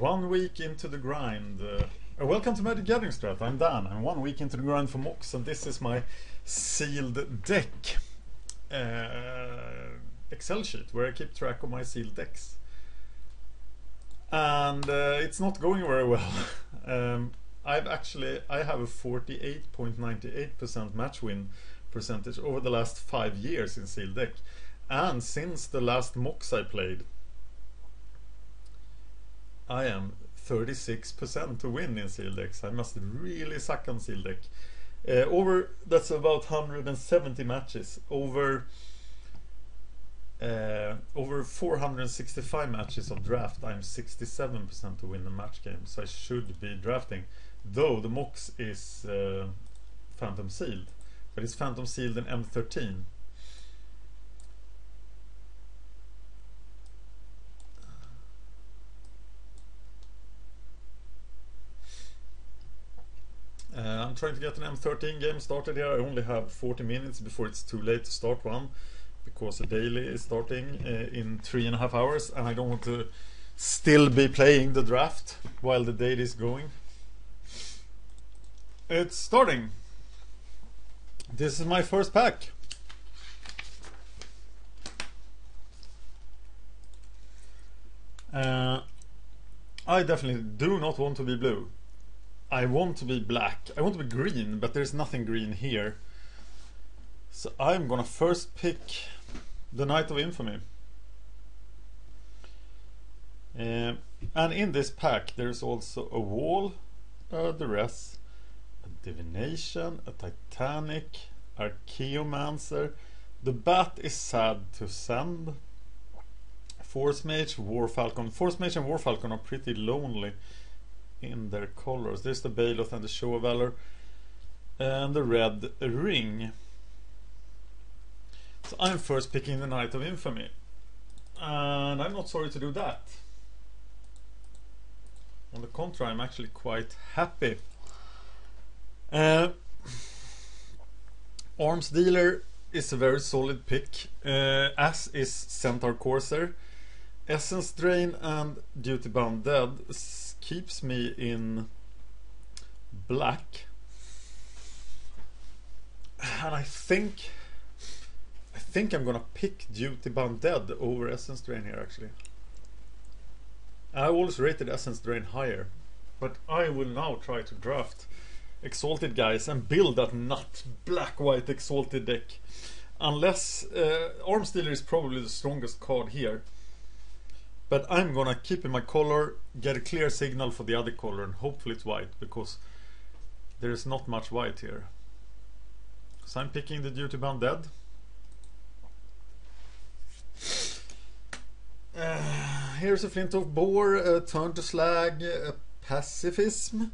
1 week into the grind. Welcome to MagicGatheringStrat. I'm Dan. I'm 1 week into the grind for Mox, and this is my sealed deck Excel sheet where I keep track of my sealed decks. And it's not going very well. I have a 48.98% match win percentage over the last 5 years in sealed deck, and since the last Mox I played, I am 36% to win in sealed decks. I must really suck on sealed deck. That's about 170 matches. Over 465 matches of draft, I'm 67% to win the match game. So I should be drafting. Though the Mox is Phantom sealed, but it's Phantom sealed in M13. I'm trying to get an M13 game started here. I only have 40 minutes before it's too late to start one, because the daily is starting in 3.5 hours, and I don't want to still be playing the draft while the daily is going. It's starting. This is my first pack. I definitely do not want to be blue. I want to be black. I want to be green, but there's nothing green here. So I'm gonna first pick the Knight of Infamy. And in this pack there's also a wall, a duress, a divination, a titanic, archaeomancer. The bat is sad to send. Force mage, war falcon. Force mage and war falcon are pretty lonely in their colors. There's the Bailiff and the Show of Valor and the red ring. So I'm first picking the Knight of Infamy, and I'm not sorry to do that. On the contrary, I'm actually quite happy. Arms Dealer is a very solid pick, as is Centaur Courser. Essence Drain and Duty Bound Dead keeps me in black, and I think I'm gonna pick Duty Bound Dead over Essence Drain here. Actually, I always rated Essence Drain higher, but I will now try to draft Exalted guys and build that nut black-white Exalted deck. Unless Arms Dealer is probably the strongest card here. But I'm gonna keep in my color, get a clear signal for the other color, and hopefully it's white, because there is not much white here. So I'm picking the Duty Bound Dead. Here's a Flint of Boar, a Turn to Slag, a Pacifism.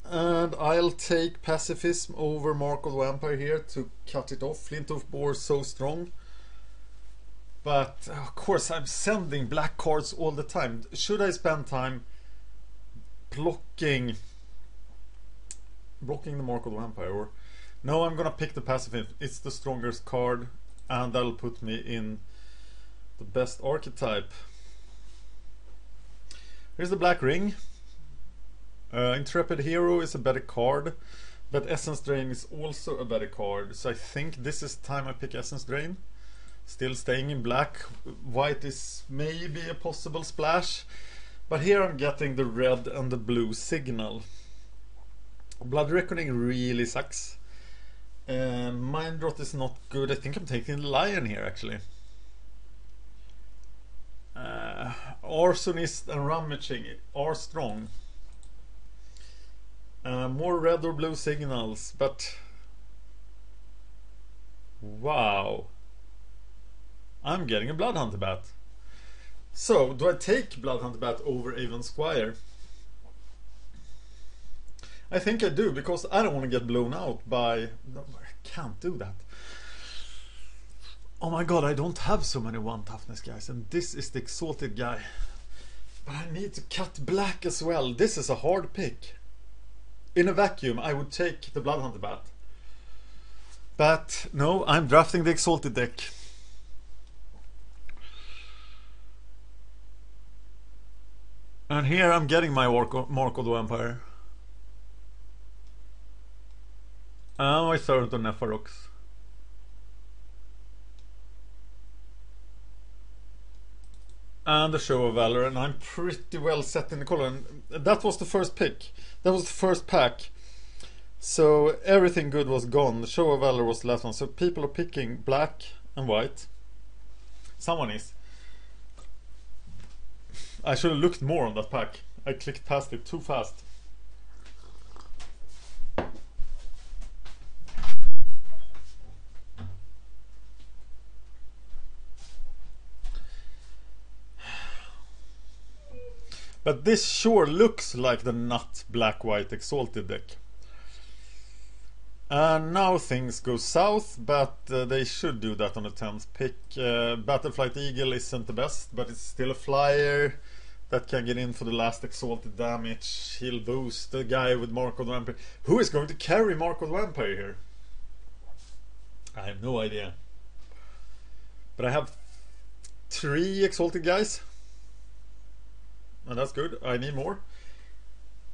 And I'll take Pacifism over Mark of the Vampire here to cut it off. Flint of Boar so strong. But of course I'm sending black cards all the time. Should I spend time blocking the Mark of the Vampire? Or no, I'm gonna pick the Pacifist. It's the strongest card, and that'll put me in the best archetype. Here's the Black Ring. Intrepid Hero is a better card, but Essence Drain is also a better card. So I think this is time I pick Essence Drain. Still staying in black. White is maybe a possible splash, but here I'm getting the red and the blue signal. Blood Reckoning really sucks. Mind Rot is not good. I think I'm taking the Lion here actually. Arsonist and Rummaging are strong. More red or blue signals, but wow, I'm getting a Bloodhunter Bat. So, do I take Bloodhunter Bat over Avon Squire? I think I do, because I don't want to get blown out by... No, I can't do that. Oh my god, I don't have so many 1 toughness guys, and this is the Exalted guy. But I need to cut black as well. This is a hard pick. In a vacuum, I would take the Bloodhunter Bat. But no, I'm drafting the Exalted deck. And here I'm getting my Mark of the Vampire. And my Servant of Neferox. And the Show of Valor, and I'm pretty well set in the color. And that was the first pick. That was the first pack. So everything good was gone. The Show of Valor was the last one. So people are picking black and white. Someone is. I should have looked more on that pack. I clicked past it too fast. But this sure looks like the nut black-white Exalted deck. And now things go south, but they should do that on the 10th pick. Battleflight Eagle isn't the best, but it's still a flyer that can get in for the last Exalted damage. He'll boost the guy with Mark of the Vampire. Who is going to carry Mark of the Vampire here? I have no idea. But I have 3 Exalted guys. And that's good. I need more.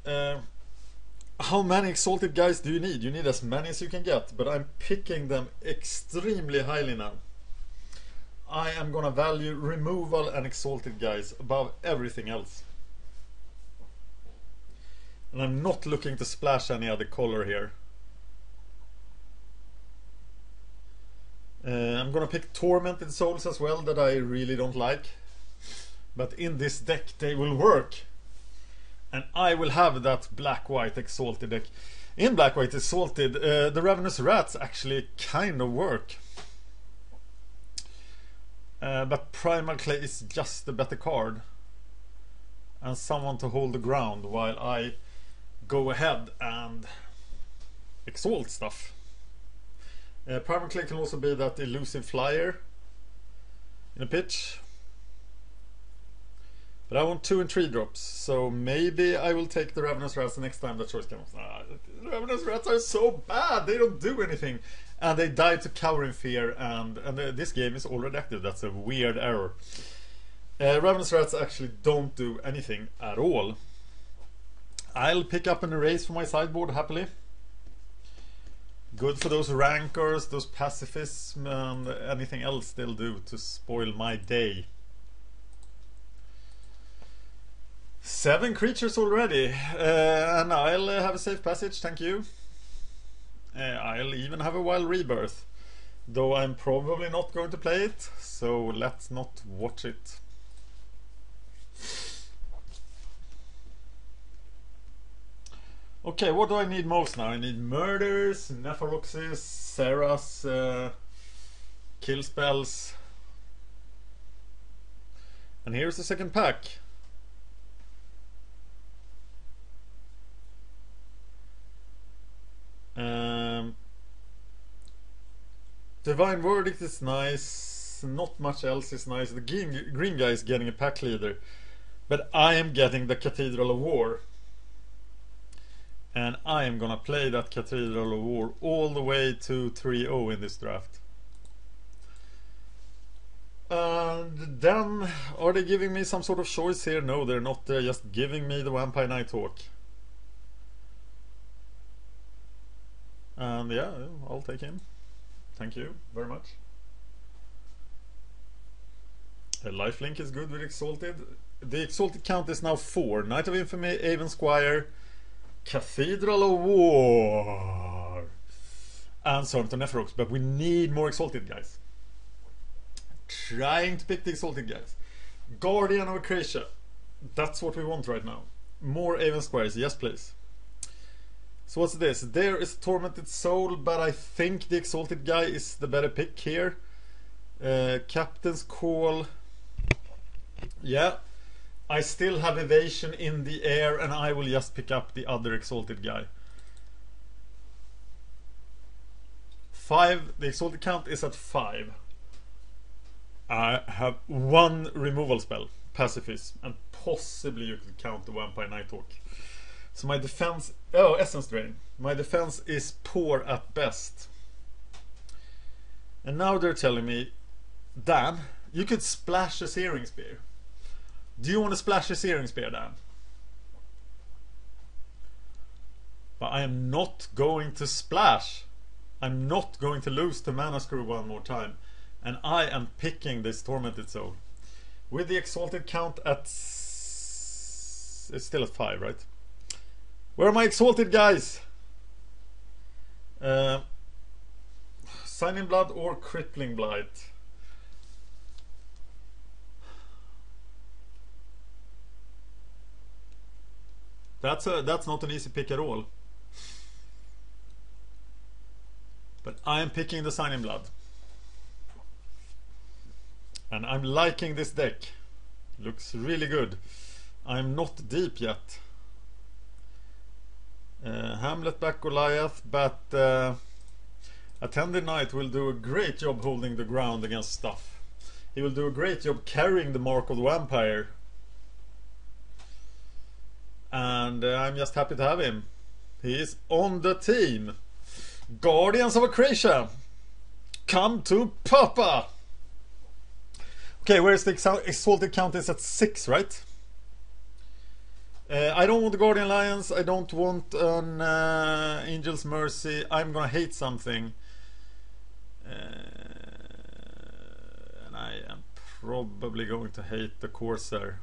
How many Exalted guys do you need? You need as many as you can get, but I'm picking them extremely highly now. I am gonna value removal and Exalted guys above everything else. And I'm not looking to splash any other color here. I'm gonna pick Tormented Souls as well, that I really don't like. But in this deck they will work. And I will have that black-white Exalted deck. In black-white Exalted, the Ravenous Rats actually kind of work. But Primal Clay is just a better card. And someone to hold the ground while I go ahead and exalt stuff. Primal Clay can also be that elusive flyer in a pitch. But I want 2 and 3 drops, so maybe I will take the Ravenous Rats the next time that choice comes. The Ravenous Rats are so bad, they don't do anything. And they die to Cower in Fear, and this game is already active. That's a weird error. Ravenous Rats actually don't do anything at all. I'll pick up an erase for my sideboard happily. Good for those rankers, those pacifists, and anything else they'll do to spoil my day. 7 creatures already, and I'll have a safe passage, thank you. I'll even have a Wild Rebirth, though I'm probably not going to play it, so let's not watch it. Okay, what do I need most now? I need Murders, Neferoxes, Serras, Kill Spells. And here's the second pack. Divine Verdict is nice, not much else is nice. The green guy is getting a pack leader, but I am getting the Cathedral of War. And I am gonna play that Cathedral of War all the way to 3-0 in this draft. And then, are they giving me some sort of choice here? No, they're not. They're just giving me the Vampire Nighthawk. And yeah, I'll take him. Thank you very much. Lifelink is good with Exalted. The Exalted count is now 4. Knight of Infamy, Avon Squire, Cathedral of War, and Servant of Neferox. But we need more Exalted guys. Trying to pick the Exalted guys. Guardian of Acacia. That's what we want right now. More Avon Squires, yes please. So what's this? There is Tormented Soul, but I think the Exalted guy is the better pick here. Captain's Call. Yeah. I still have Evasion in the air, and I will just pick up the other Exalted guy. 5. The Exalted count is at 5. I have 1 removal spell, Pacifist, and possibly you could count the Vampire Nighthawk. So my defense... Oh, Essence Drain. My defense is poor at best. And now they're telling me, Dan, you could splash a Searing Spear. Do you want to splash a Searing Spear, Dan? But I am not going to splash. I'm not going to lose to Mana Screw one more time. And I am picking this Tormented Soul. With the Exalted count at... It's still at 5, right? Where are my Exalted guys? Signing Blood or Crippling Blight? That's not an easy pick at all. But I am picking the Signing Blood. And I'm liking this deck. Looks really good. I'm not deep yet. Hamlet back Goliath, but Attended Knight will do a great job holding the ground against stuff. He will do a great job carrying the Mark of the Vampire. And I'm just happy to have him. He is on the team. Guardians of Akrasia, come to Papa. Okay, where's the Exalted count? Is at 6, right? I don't want the Guardian Lions. I don't want an Angel's Mercy. I'm gonna hate something. And I am probably going to hate the Corsair.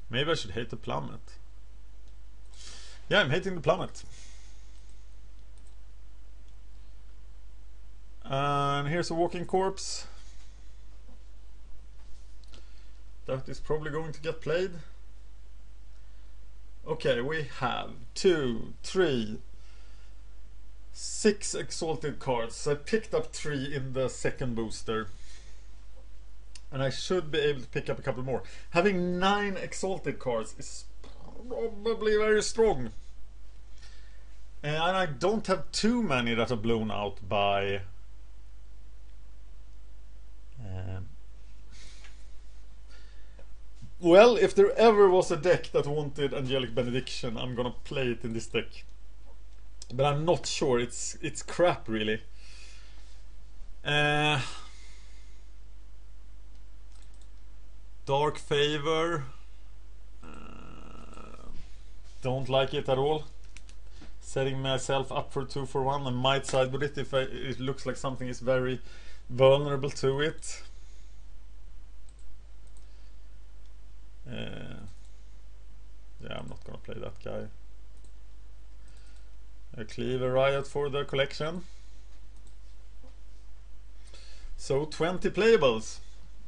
Maybe I should hate the Plummet. Yeah, I'm hating the Plummet. And here's a Walking Corpse. That is probably going to get played. Okay, we have 2, 3, 6 Exalted cards. I picked up 3 in the second booster. And I should be able to pick up a couple more. Having 9 Exalted cards is probably very strong. And I don't have too many that are blown out by... Well, if there ever was a deck that wanted Angelic Benediction, I'm gonna play it in this deck. But I'm not sure, it's crap really. Dark Favor. Don't like it at all. Setting myself up for 2-for-1. I might side with it if it looks like something is very vulnerable to it. Yeah, I'm not gonna play that guy. A Cleaver Riot for the collection. So 20 playables.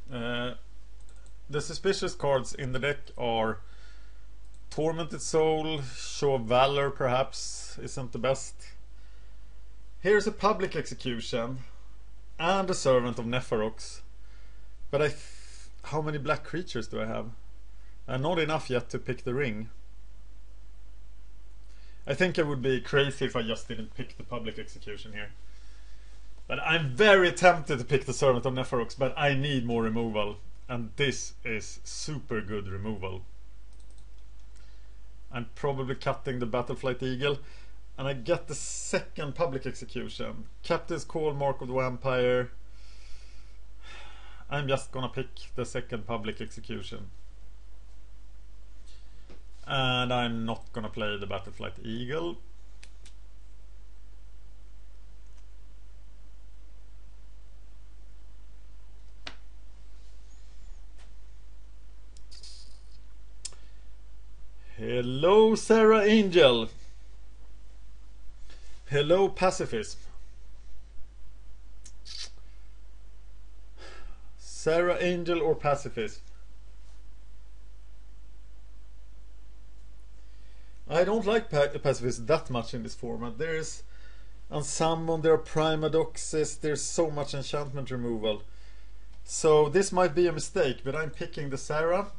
The suspicious cards in the deck are Tormented Soul, Show of Valor perhaps isn't the best. Here's a Public Execution and a Servant of Neferox. But how many black creatures do I have? Not enough yet to pick the ring. I think I would be crazy if I just didn't pick the Public Execution here. But I'm very tempted to pick the Servant of Neferox, but I need more removal. And this is super good removal. I'm probably cutting the Battleflight Eagle. And I get the second Public Execution. Captain's Call, Mark of the Vampire. I'm just gonna pick the second Public Execution. And I'm not gonna play the Battleflight Eagle. Hello, Sarah Angel. Hello, Pacifism. Sarah Angel or Pacifism? I don't like Pacifist that much in this format. There's Unsummon, there are Primadoxes, there's so much enchantment removal. So this might be a mistake, but I'm picking the Sarah.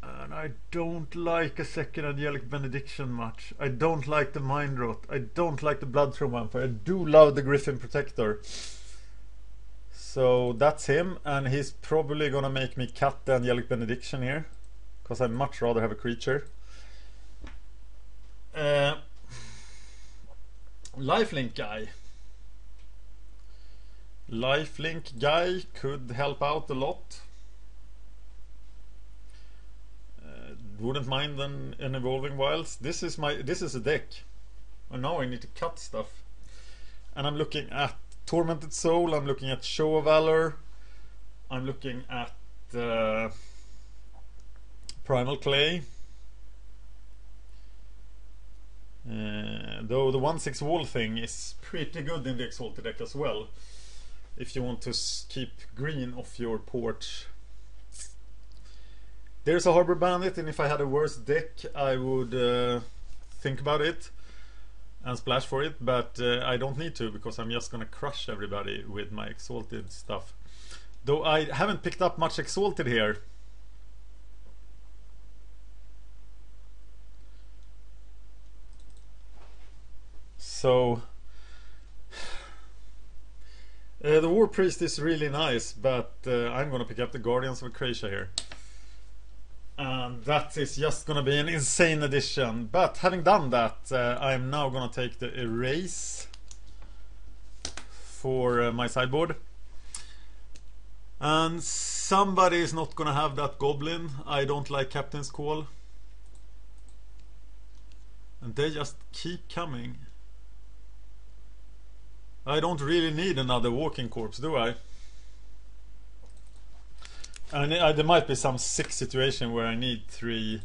And I don't like a second Angelic Benediction much. I don't like the Mind Rot. I don't like the Bloodthrow Vampire. I do love the Griffin Protector. So that's him, and he's probably gonna make me cut the Angelic Benediction here. Because I'd much rather have a creature. Lifelink guy. Lifelink guy could help out a lot. Wouldn't mind an Evolving Wilds. This is a deck. And now I need to cut stuff. And I'm looking at Tormented Soul, I'm looking at Show of Valor, I'm looking at Primal Clay. Though the 1/6 wall thing is pretty good in the Exalted deck as well, if you want to keep green off your porch. There's a Harbor Bandit, and if I had a worse deck I would think about it and splash for it, but I don't need to, because I'm just gonna crush everybody with my Exalted stuff. Though I haven't picked up much Exalted here. So the War Priest is really nice, but I'm gonna pick up the Guardians of Akrasia here. And that is just gonna be an insane addition. But having done that, I'm now gonna take the Erase for my sideboard. And somebody is not gonna have that Goblin. I don't like Captain's Call. And they just keep coming. I don't really need another Walking Corpse, do I? And there might be some sick situation where I need 3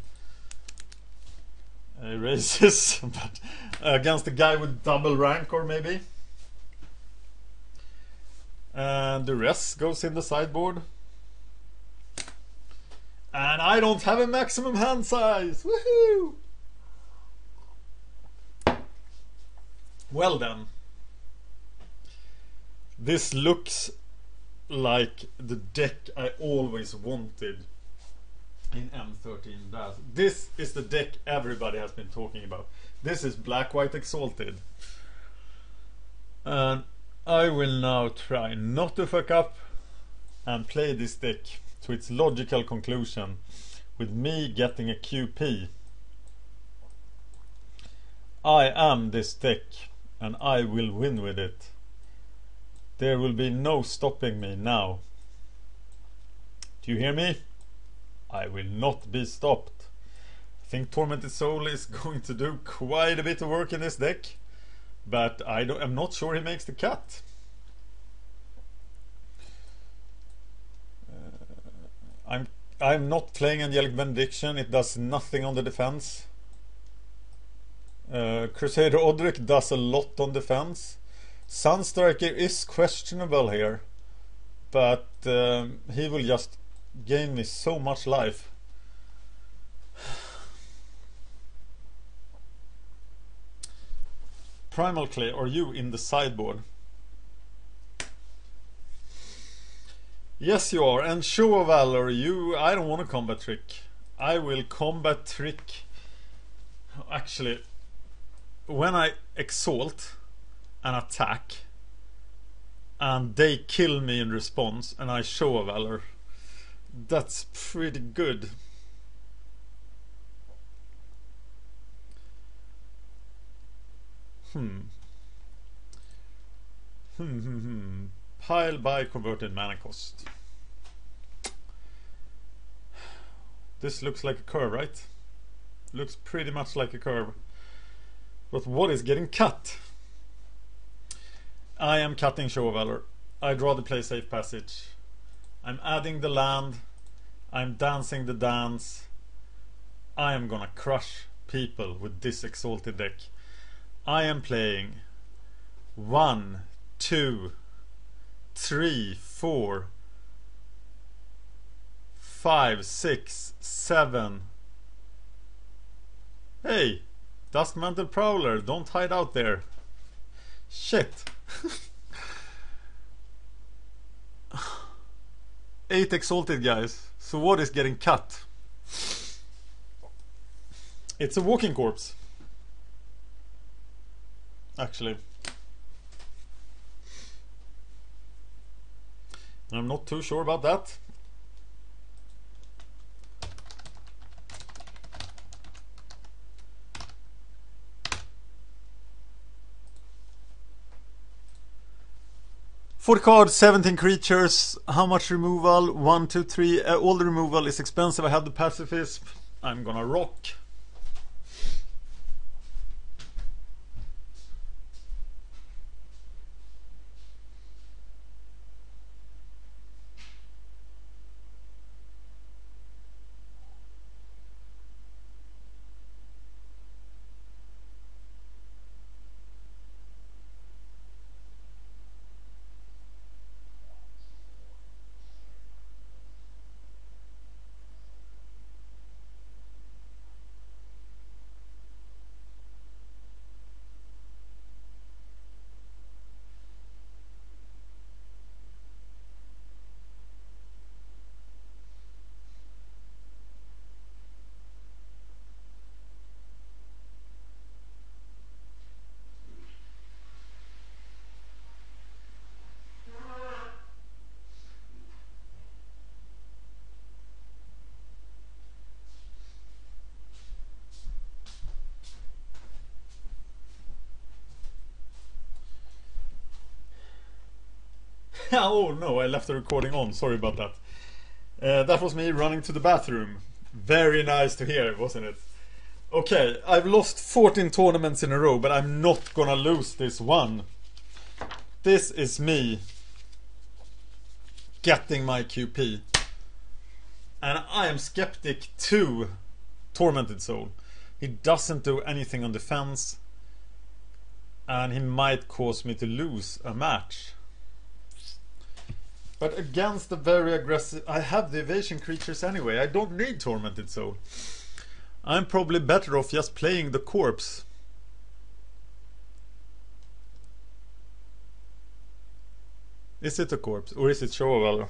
Erases, but against a guy with double Rancor maybe. And the rest goes in the sideboard. And I don't have a maximum hand size! Woohoo! Well then. This looks like the deck I always wanted in M13 Draft. This is the deck everybody has been talking about. This is Black-White Exalted. And I will now try not to fuck up and play this deck to its logical conclusion, with me getting a QP. I am this deck and I will win with it. There will be no stopping me now. Do you hear me? I will not be stopped. I think Tormented Soul is going to do quite a bit of work in this deck, but I'm not sure he makes the cut. I'm not playing Angelic Benediction. It does nothing on the defense. Crusader Odric does a lot on defense. Sunstriker is questionable here, but he will just gain me so much life. Primal Clay, are you in the sideboard? Yes you are. And Show of Valor, I don't want a combat trick. I will combat trick. Actually, when I exalt an attack and they kill me in response and I Show a Valor, that's pretty good. Pile by converted mana cost. This looks like a curve, right? Looks pretty much like a curve. But what is getting cut? I am cutting Show of Valor. I'd rather play Safe Passage. I'm adding the land. I'm dancing the dance. I am gonna crush people with this Exalted deck. I am playing 1, 2, 3, 4, 5, 6, 7. Hey, Duskmantle Prowler, don't hide out there. Shit. 8 Exalted guys. So what is getting cut? It's a Walking Corpse. Actually. I'm not too sure about that. 40 cards, 17 creatures. How much removal? 1, 2, 3. All the removal is expensive. I have the pacifism. I'm gonna rock. Oh no, I left the recording on. Sorry about that. That was me running to the bathroom. Very nice to hear, wasn't it? Okay, I've lost 14 tournaments in a row, but I'm not gonna lose this one. This is me getting my QP. And I am skeptic to Tormented Soul. He doesn't do anything on defense. And he might cause me to lose a match. But against the very aggressive... I have the evasion creatures anyway. I don't need Tormented Soul. I'm probably better off just playing the corpse. Is it a corpse? Or is it Show of Valor?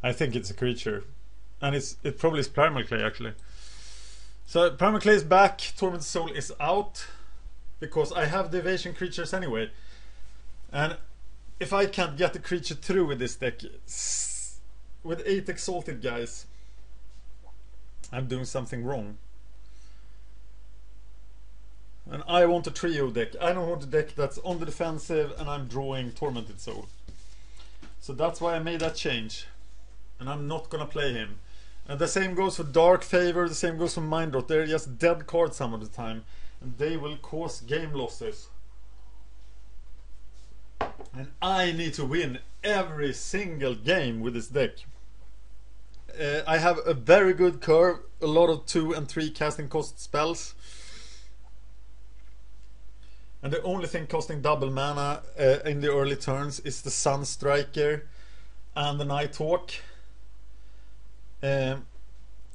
I think it's a creature. And it probably is Primal Clay actually. So Primal Clay is back, Tormented Soul is out. Because I have the evasion creatures anyway. And if I can't get the creature through with this deck, with 8 Exalted guys, I'm doing something wrong. And I want a trio deck. I don't want a deck that's on the defensive and I'm drawing Tormented Soul. So that's why I made that change. And I'm not gonna play him. And the same goes for Dark Favor, the same goes for Mind Rot. They're just dead cards some of the time. And they will cause game losses. And I need to win every single game with this deck. I have a very good curve. A lot of 2 and 3 casting cost spells. And the only thing costing double mana in the early turns is the Sunstriker and the Nighthawk.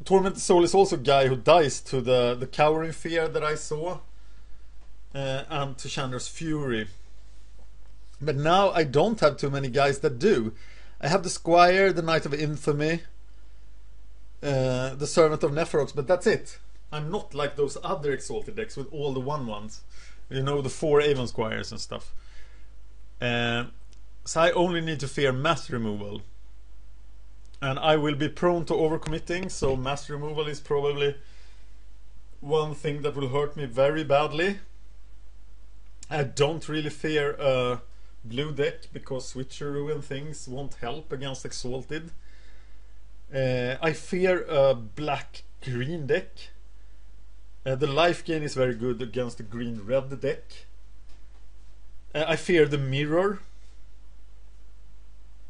Tormented Soul is also a guy who dies to the Cowering Fear that I saw, and to Chandra's Fury. But now I don't have too many guys that do. I have the Squire, the Knight of Infamy, the Servant of Nephrox, but that's it. I'm not like those other Exalted decks with all the 1/1s. You know, the 4 Avon Squires and stuff. So I only need to fear mass removal. And I will be prone to overcommitting, so mass removal is probably one thing that will hurt me very badly. I don't really fear a blue deck, because switcheroo and things won't help against Exalted. I fear a black-green deck. The life gain is very good against the green-red deck. I fear the mirror.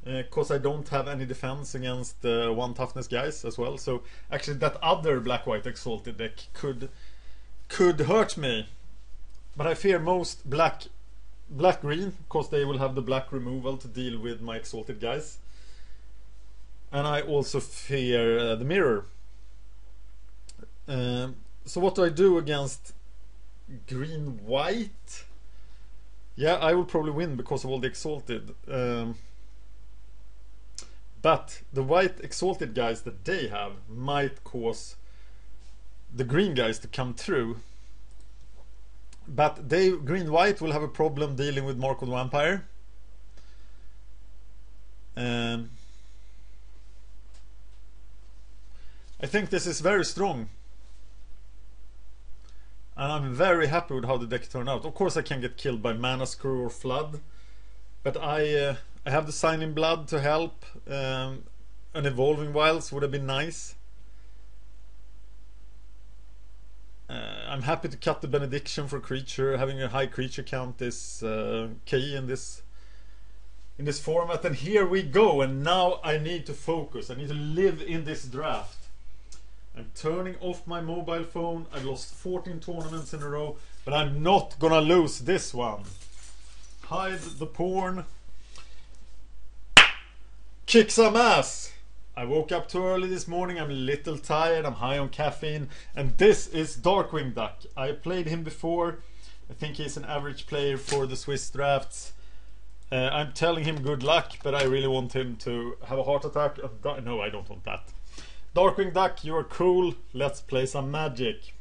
Because I don't have any defense against 1 toughness guys as well. So actually that other black-white Exalted deck could hurt me. But I fear most black-green, because they will have the black removal to deal with my Exalted guys. And I also fear the mirror. So what do I do against green-white? Yeah, I will probably win because of all the Exalted. But the white Exalted guys that they have might cause the green guys to come through. But green-white will have a problem dealing with Mark of the Vampire. I think this is very strong. And I'm very happy with how the deck turned out. Of course I can get killed by Mana Screw or Flood. But I have the Signing Blood to help. An Evolving Wilds would have been nice. I'm happy to cut the Benediction for creature. Having a high creature count is key in this format. And here we go. And now I need to focus. I need to live in this draft. I'm turning off my mobile phone. I've lost 14 tournaments in a row, but I'm not gonna lose this one. Hide the porn. Kick some ass. I woke up too early this morning. I'm a little tired. I'm high on caffeine. And this is Darkwing Duck. I played him before. I think he's an average player for the Swiss drafts. I'm telling him good luck, but I really want him to have a heart attack. No, I don't want that. Darkwing Duck, you're cool. Let's play some Magic.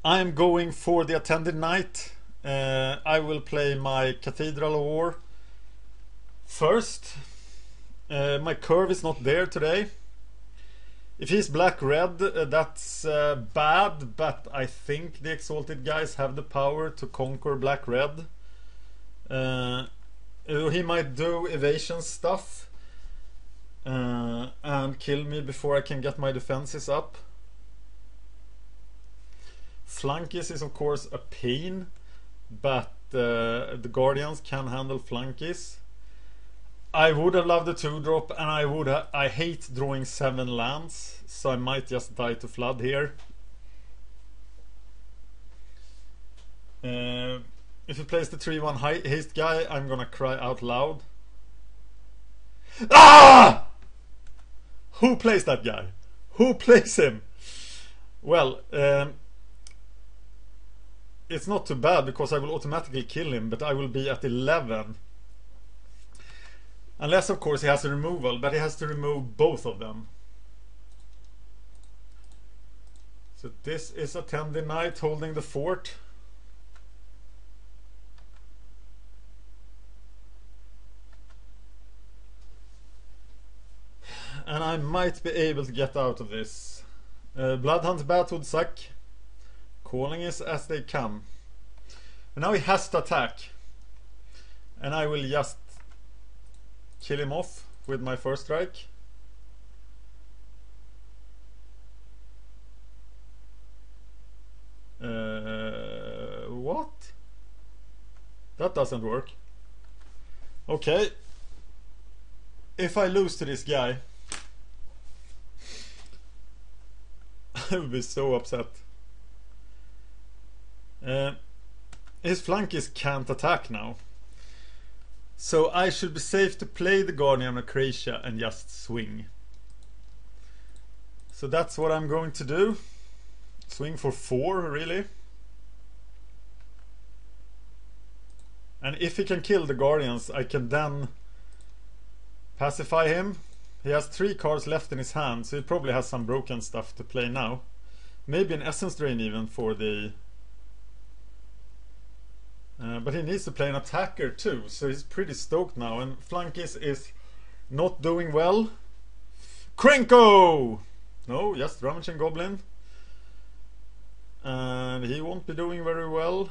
I'm going for the Attended Knight. I will play my Cathedral of War first. My curve is not there today. If he's black-red, that's bad, but I think the Exalted guys have the power to conquer black-red. He might do evasion stuff. And kill me before I can get my defenses up. Flunkies is of course a pain, but the Guardians can handle Flunkies. I would have loved a 2-drop, and I hate drawing 7 lands, so I might just die to Flood here. If he plays the 3-1 haste guy, I'm gonna cry out loud. Ah! Who plays that guy? Who plays him? Well, it's not too bad because I will automatically kill him, but I will be at 11. Unless of course he has a removal, but he has to remove both of them. So this is Attended Knight holding the fort. And I might be able to get out of this. Bloodhunt Bat would suck. Calling is as they come. And now he has to attack. And I will just kill him off with my first strike. What? That doesn't work. Okay. If I lose to this guy, I would be so upset. His Flunkies can't attack now. So I should be safe to play the Guardian of Croatia and just swing. So that's what I'm going to do. Swing for 4, really. And if he can kill the Guardians, I can then pacify him. He has 3 cards left in his hand, so he probably has some broken stuff to play now. Maybe an Essence Drain even for the... but he needs to play an attacker too, so he's pretty stoked now. And Flunkies is not doing well. Krenko! No, just Rummaging Goblin. And he won't be doing very well.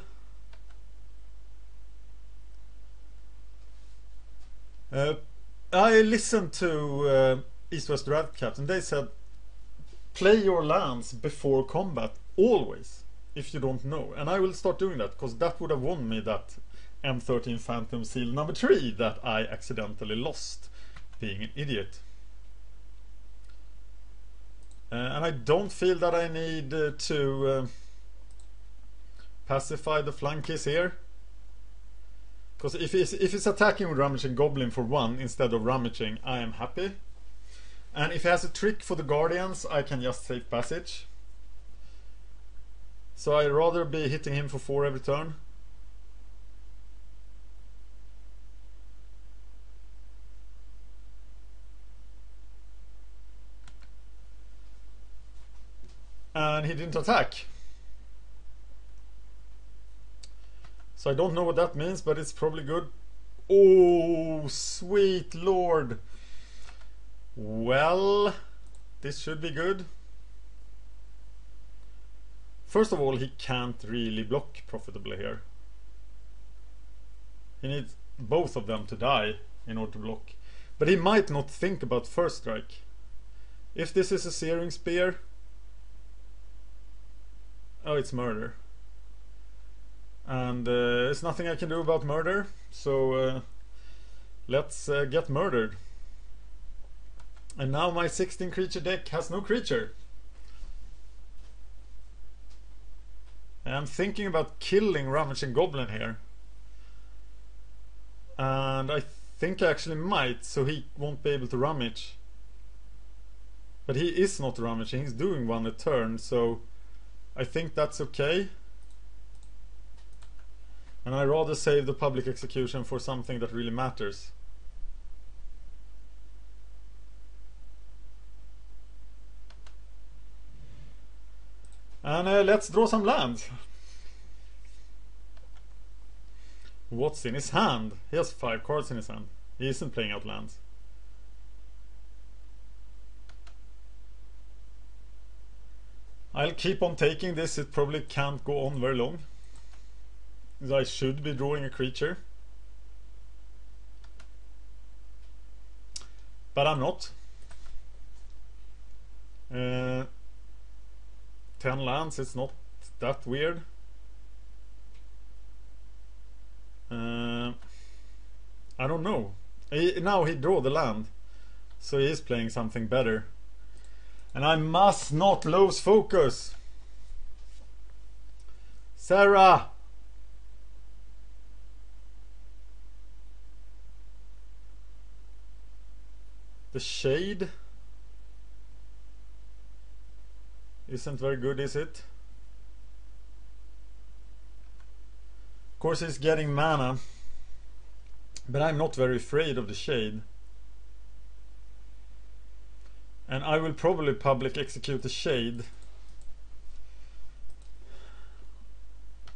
I listened to East West Draft Cat, and they said play your lands before combat always, if you don't know. And I will start doing that, because that would have won me that M13 Phantom Seal number 3 that I accidentally lost being an idiot. And I don't feel that I need to pacify the Flunkies here. Because if he's attacking with Rummaging Goblin for 1 instead of Rummaging, I am happy. And if he has a trick for the Guardians, I can just save passage. So I'd rather be hitting him for 4 every turn. And he didn't attack. So I don't know what that means, but it's probably good. Oh, sweet lord. Well, this should be good. First of all, he can't really block profitably here. He needs both of them to die in order to block. But he might not think about first strike. If this is a searing spear... Oh, it's murder. And there's nothing I can do about murder. So let's get murdered. And now my 16 creature deck has no creature. I'm thinking about killing Ravaging Goblin here. And I think I actually might, so he won't be able to rummage. But he is not rummaging, he's doing one a turn, so I think that's okay. And I'd rather save the public execution for something that really matters. And let's draw some lands. What's in his hand? He has 5 cards in his hand. He isn't playing out lands. I'll keep on taking this. It probably can't go on very long. I should be drawing a creature. But I'm not. 10 lands, it's not that weird. I don't know. Now he drew the land, so he is playing something better. And I must not lose focus. Sarah! The shade isn't very good, is it? Of course he's getting mana, but I'm not very afraid of the shade. And I will probably public execute the shade.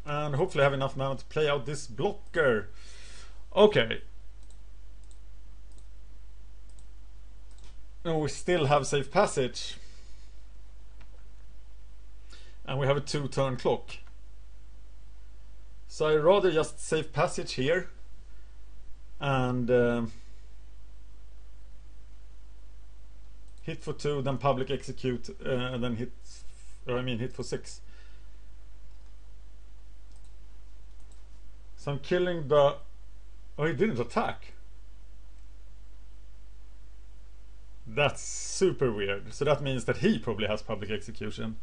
And hopefully have enough mana to play out this blocker. Okay. No, we still have safe passage. And we have a 2-turn clock. So I'd rather just safe passage here. And hit for 2, then public execute, and then hit for 6. So I'm killing the... Oh, he didn't attack. That's super weird. So that means that he probably has public execution.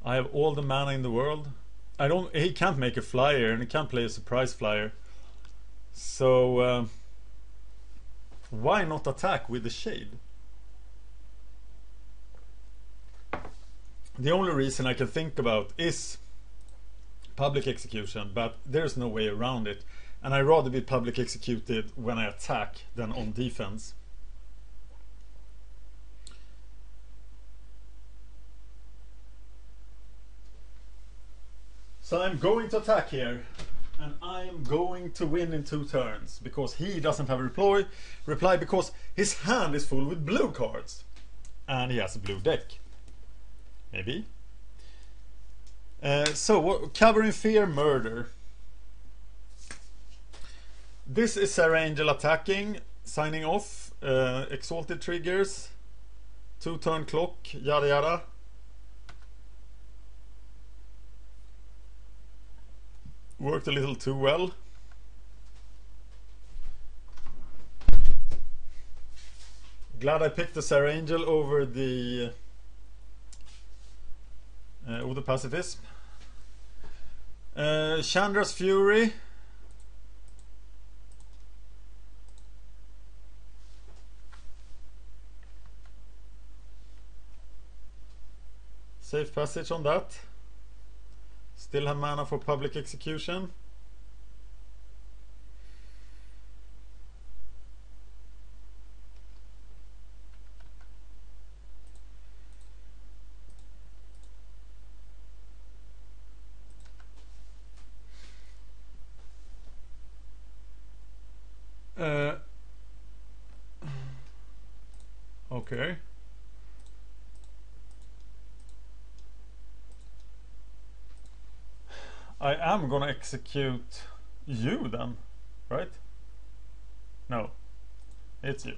I have all the mana in the world. He can't make a flyer, and he can't play a surprise flyer. So why not attack with the shade? The only reason I can think about is public execution, but there's no way around it. And I'd rather be public executed when I attack than on defense. So I'm going to attack here, and I'm going to win in 2 turns, because he doesn't have a reply because his hand is full with blue cards. And he has a blue deck. Maybe. So, Cover in Fear, Murder. This is Sarah Angel attacking, signing off, Exalted triggers, 2-turn clock, yada yada. Worked a little too well. Glad I picked the Sarah Angel over the Pacifism. Chandra's Fury. Safe passage on that. Still have mana for public execution. Okay. I am gonna execute you then, right? No, it's you.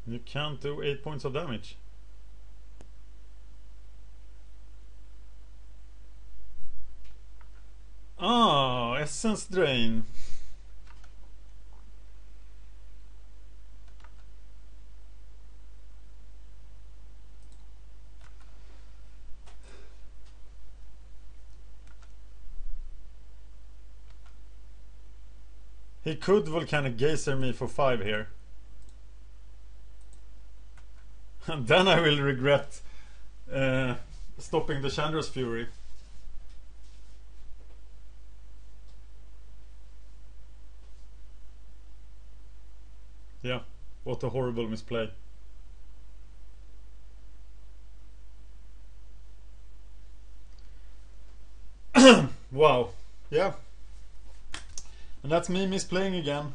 You can't do 8 points of damage. Ah, essence drain. He could volcanic geyser me for 5 here. And then I will regret stopping the Chandra's Fury. Yeah, what a horrible misplay. Wow, yeah. And that's me misplaying again.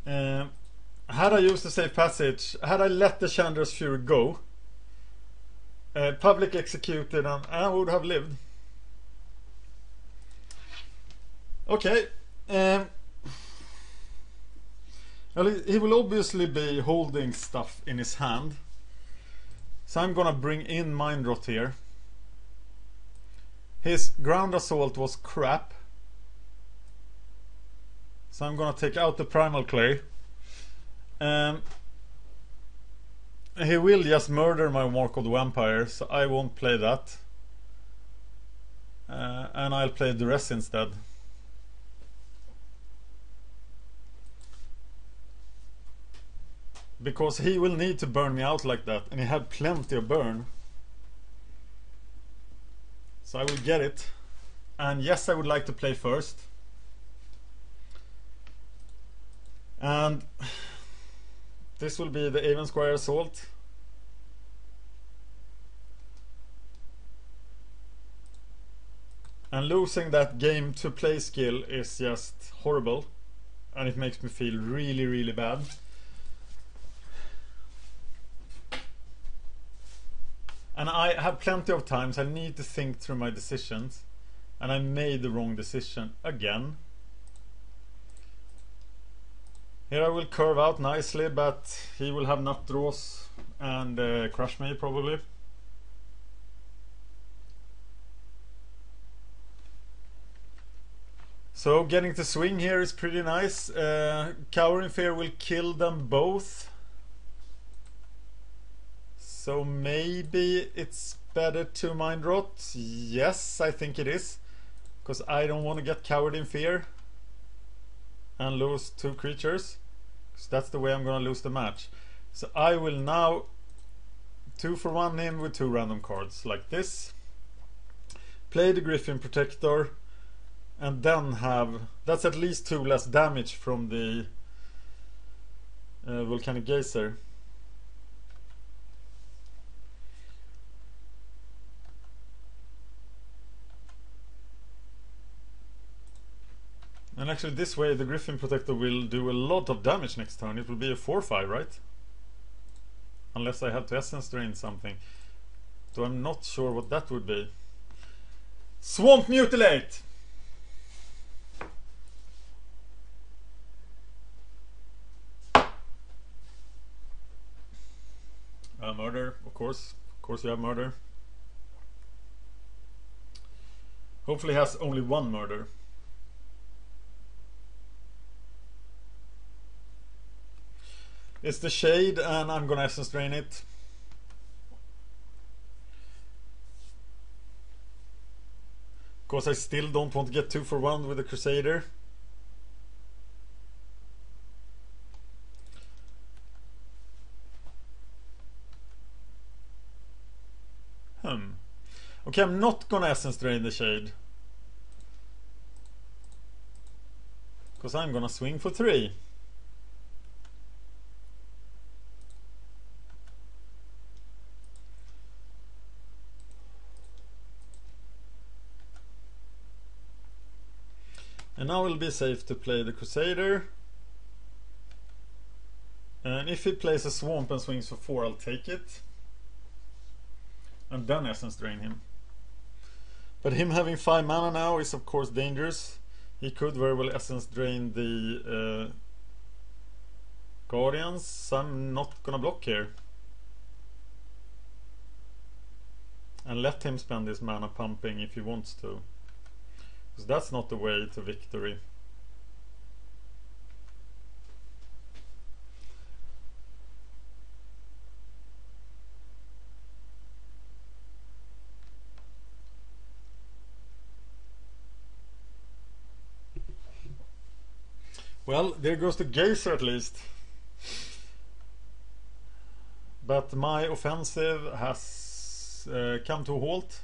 Had I used the safe passage, had I let the Chandra's Fury go, public executed, and I would have lived. Okay. Well, he will obviously be holding stuff in his hand. So I'm gonna bring in Mind Rot here. His ground assault was crap. So I'm gonna take out the primal clay. He will just murder my Mark of the Vampire, so I won't play that. And I'll play Duress instead. Because he will need to burn me out like that, and he had plenty of burn. So I will get it. And yes, I would like to play first. And this will be the Avon Squire Assault. And losing that game to play skill is just horrible. And it makes me feel really, really bad. And I have plenty of times I need to think through my decisions. And I made the wrong decision again. Here I will curve out nicely, but he will have nut draws and crush me probably. So getting to swing here is pretty nice. Cowering Fear will kill them both. So maybe it's better to Mind Rot. Yes, I think it is. Because I don't want to get Cowered in Fear and lose 2 creatures. Because that's the way I'm going to lose the match. So I will now 2-for-1 him with 2 random cards like this. Play the Griffin Protector. And then have... That's at least 2 less damage from the Volcanic Geyser. And actually this way the Griffin Protector will do a lot of damage next turn. It will be a 4-5, right? Unless I have to Essence Drain something. So I'm not sure what that would be. Swamp Mutilate! Murder, of course. Of course you have murder. Hopefully he has only 1 murder. It's the Shade and I'm gonna Essence Drain it. Because I still don't want to get 2-for-1 with the Crusader. Okay, I'm not gonna Essence Drain the Shade. Because I'm gonna swing for 3. 3. 3 . And now it'll be safe to play the Crusader. And if he plays a Swamp and swings for 4, I'll take it. And then Essence Drain him. But him having 5 mana now is of course dangerous. He could very well Essence Drain the Guardians, so I'm not gonna block here. And let him spend his mana pumping if he wants to. Because that's not the way to victory. Well, there goes the Gazer at least. But my offensive has come to a halt.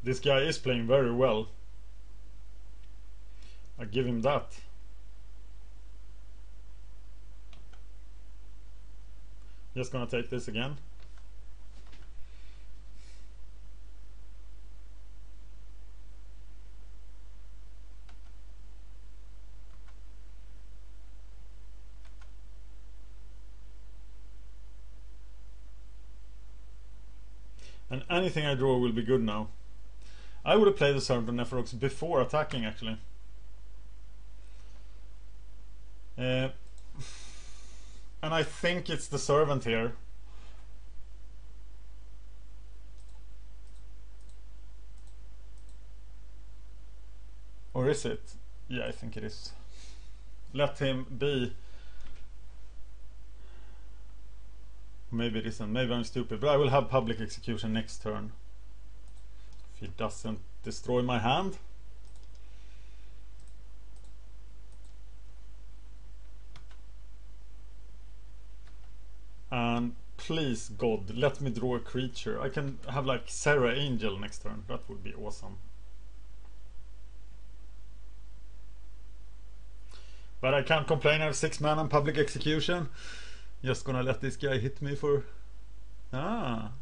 This guy is playing very well. I give him that. Just gonna take this again. And anything I draw will be good now. I would have played the Serpent Nephirox before attacking actually. And I think it's the Servant here. Or is it? Yeah, I think it is. Let him be. Maybe it isn't. Maybe I'm stupid. But I will have Public Execution next turn. If he doesn't destroy my hand. And please God, let me draw a creature. I can have like Serra Angel next turn. That would be awesome. But I can't complain. I have 6 mana and Public Execution. Just gonna let this guy hit me for... Ah.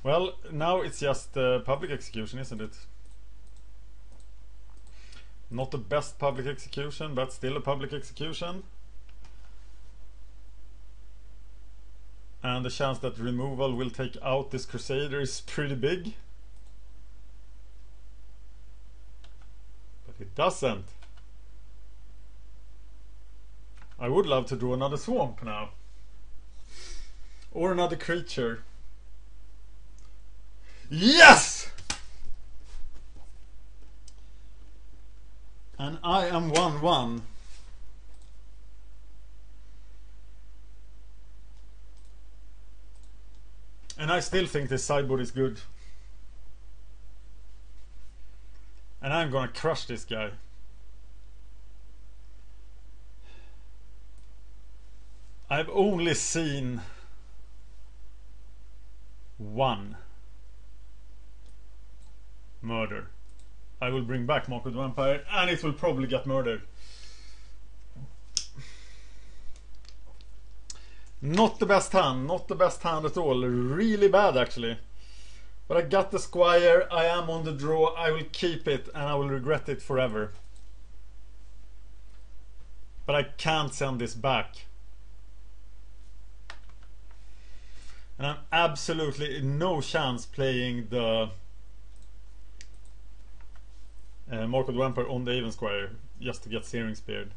Well, now it's just Public Execution, isn't it? Not the best Public Execution, but still a Public Execution. And the chance that removal will take out this Crusader is pretty big. But it doesn't. I would love to draw another Swamp now. Or another creature. Yes! And I am 1-1. And I still think this sideboard is good. And I'm gonna crush this guy. I've only seen one murder. I will bring back Market Vampire and it will probably get murdered. Not the best hand, not the best hand at all. Really bad actually. But I got the Squire, I am on the draw, I will keep it and I will regret it forever. But I can't send this back. And I'm absolutely no chance playing the Market Vampire on the Even Squire just to get Searing Speared.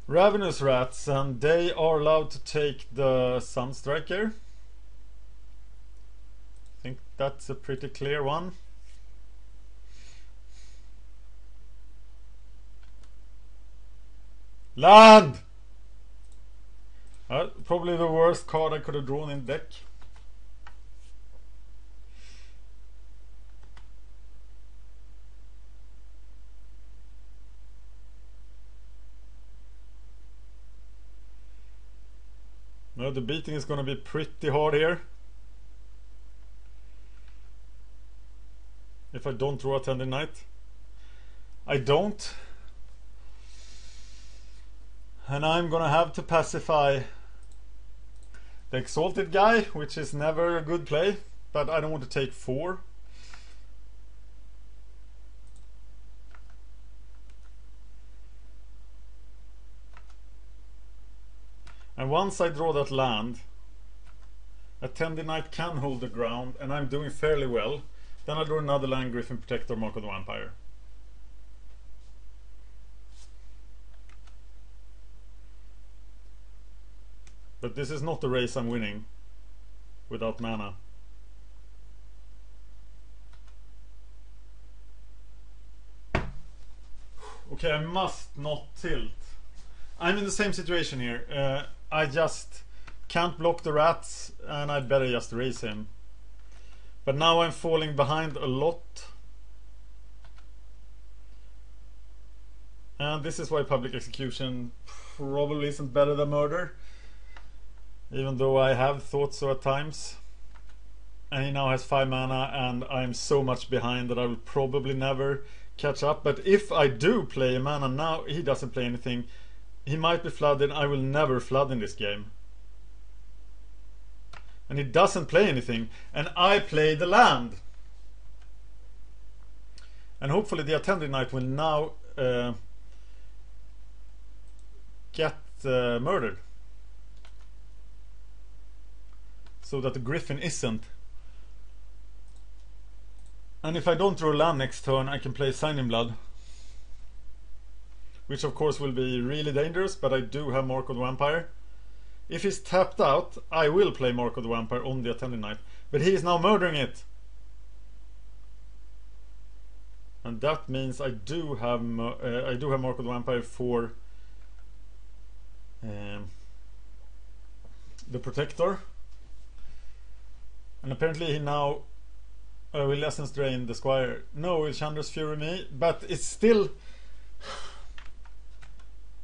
Ravenous Rats, and they are allowed to take the Sunstriker. I think that's a pretty clear one. Land! Probably the worst card I could have drawn in deck. No, the beating is gonna be pretty hard here. If I don't draw a Tending Knight. I don't. And I'm gonna have to pacify the Exalted guy, which is never a good play, but I don't want to take 4. And once I draw that land, a Tending Knight can hold the ground, and I'm doing fairly well. Then I draw another land, Griffin Protector, Mark of the Vampire. But this is not the race I'm winning without mana. Okay, I must not tilt. I'm in the same situation here. I just can't block the rats, and I'd better just raise him. But now I'm falling behind a lot. And this is why public execution probably isn't better than murder. Even though I have thought so at times. And he now has 5 mana, and I'm so much behind that I will probably never catch up. But if I do play a mana now, he doesn't play anything. He might be flooded. I will never flood in this game. And he doesn't play anything, and I play the land. And hopefully the Attending Knight will now get murdered. So that the Griffin isn't. And if I don't draw land next turn, I can play Sign in Blood. Which of course will be really dangerous, but I do have Mark of the Vampire. If he's tapped out, I will play Mark of the Vampire on the Attending Knight. But he is now murdering it. And that means I do have Mark of the Vampire for the Protector. And apparently he now will Essence Drain the Squire. No, will Chandra's Fury me, but it's still...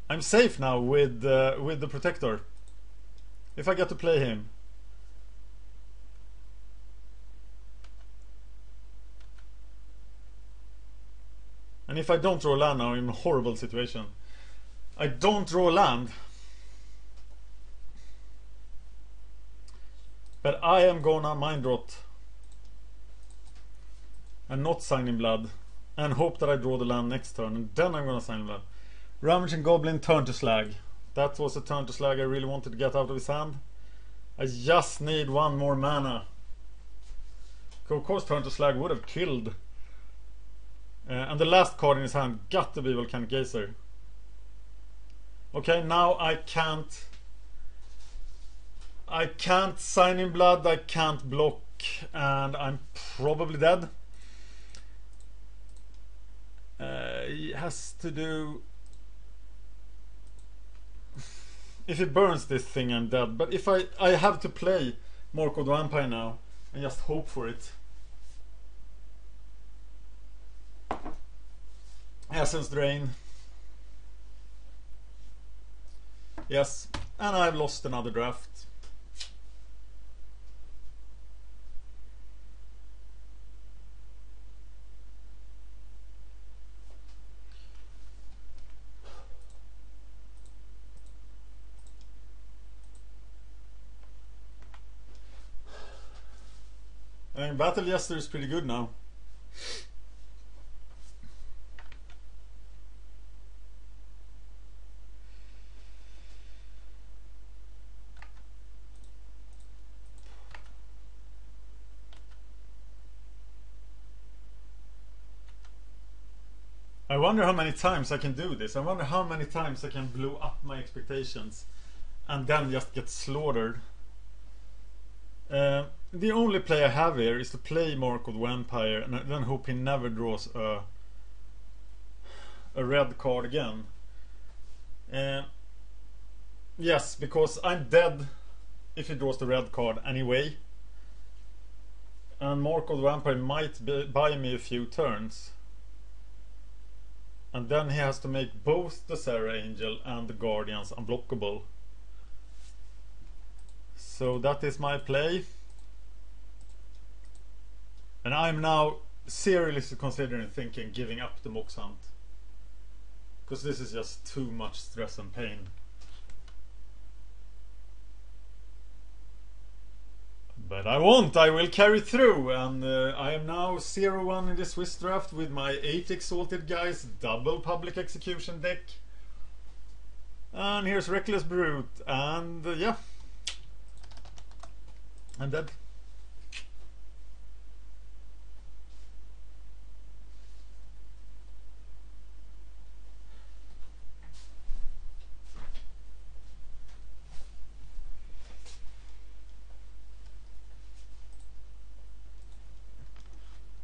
I'm safe now with the Protector. If I get to play him. And if I don't draw land now, I'm in a horrible situation. I don't draw land. But I am gonna Mind Rot. And not Sign in Blood. And hope that I draw the land next turn. And then I'm gonna Sign in Blood. Ravaging Goblin, turn to Slag. That was a turn to Slag I really wanted to get out of his hand. I just need 1 more mana. Of course turn to Slag would have killed. And the last card in his hand got to be Volcanic Geyser. Okay, now I can't Sign in Blood, I can't block, and I'm probably dead. He has to do... If he burns this thing, I'm dead. But if I have to play Mark of the Vampire now and just hope for it. Essence Drain. Yes, and I've lost another draft. I mean, Battle Jester is pretty good now. I wonder how many times I can do this. I wonder how many times I can blow up my expectations and then just get slaughtered. The only play I have here is to play Mark of the Vampire and then hope he never draws a red card again. Yes, because I'm dead if he draws the red card anyway. And Mark of the Vampire might buy me a few turns. And then he has to make both the Serra Angel and the Guardians unblockable. So that is my play. And I'm now seriously considering giving up the Mox Hunt. Because this is just too much stress and pain. But I won't, I will carry through, and I am now 0-1 in the Swiss draft with my 8 Exalted guys, double public execution deck. And here's Reckless Brute, and yeah, I'm dead.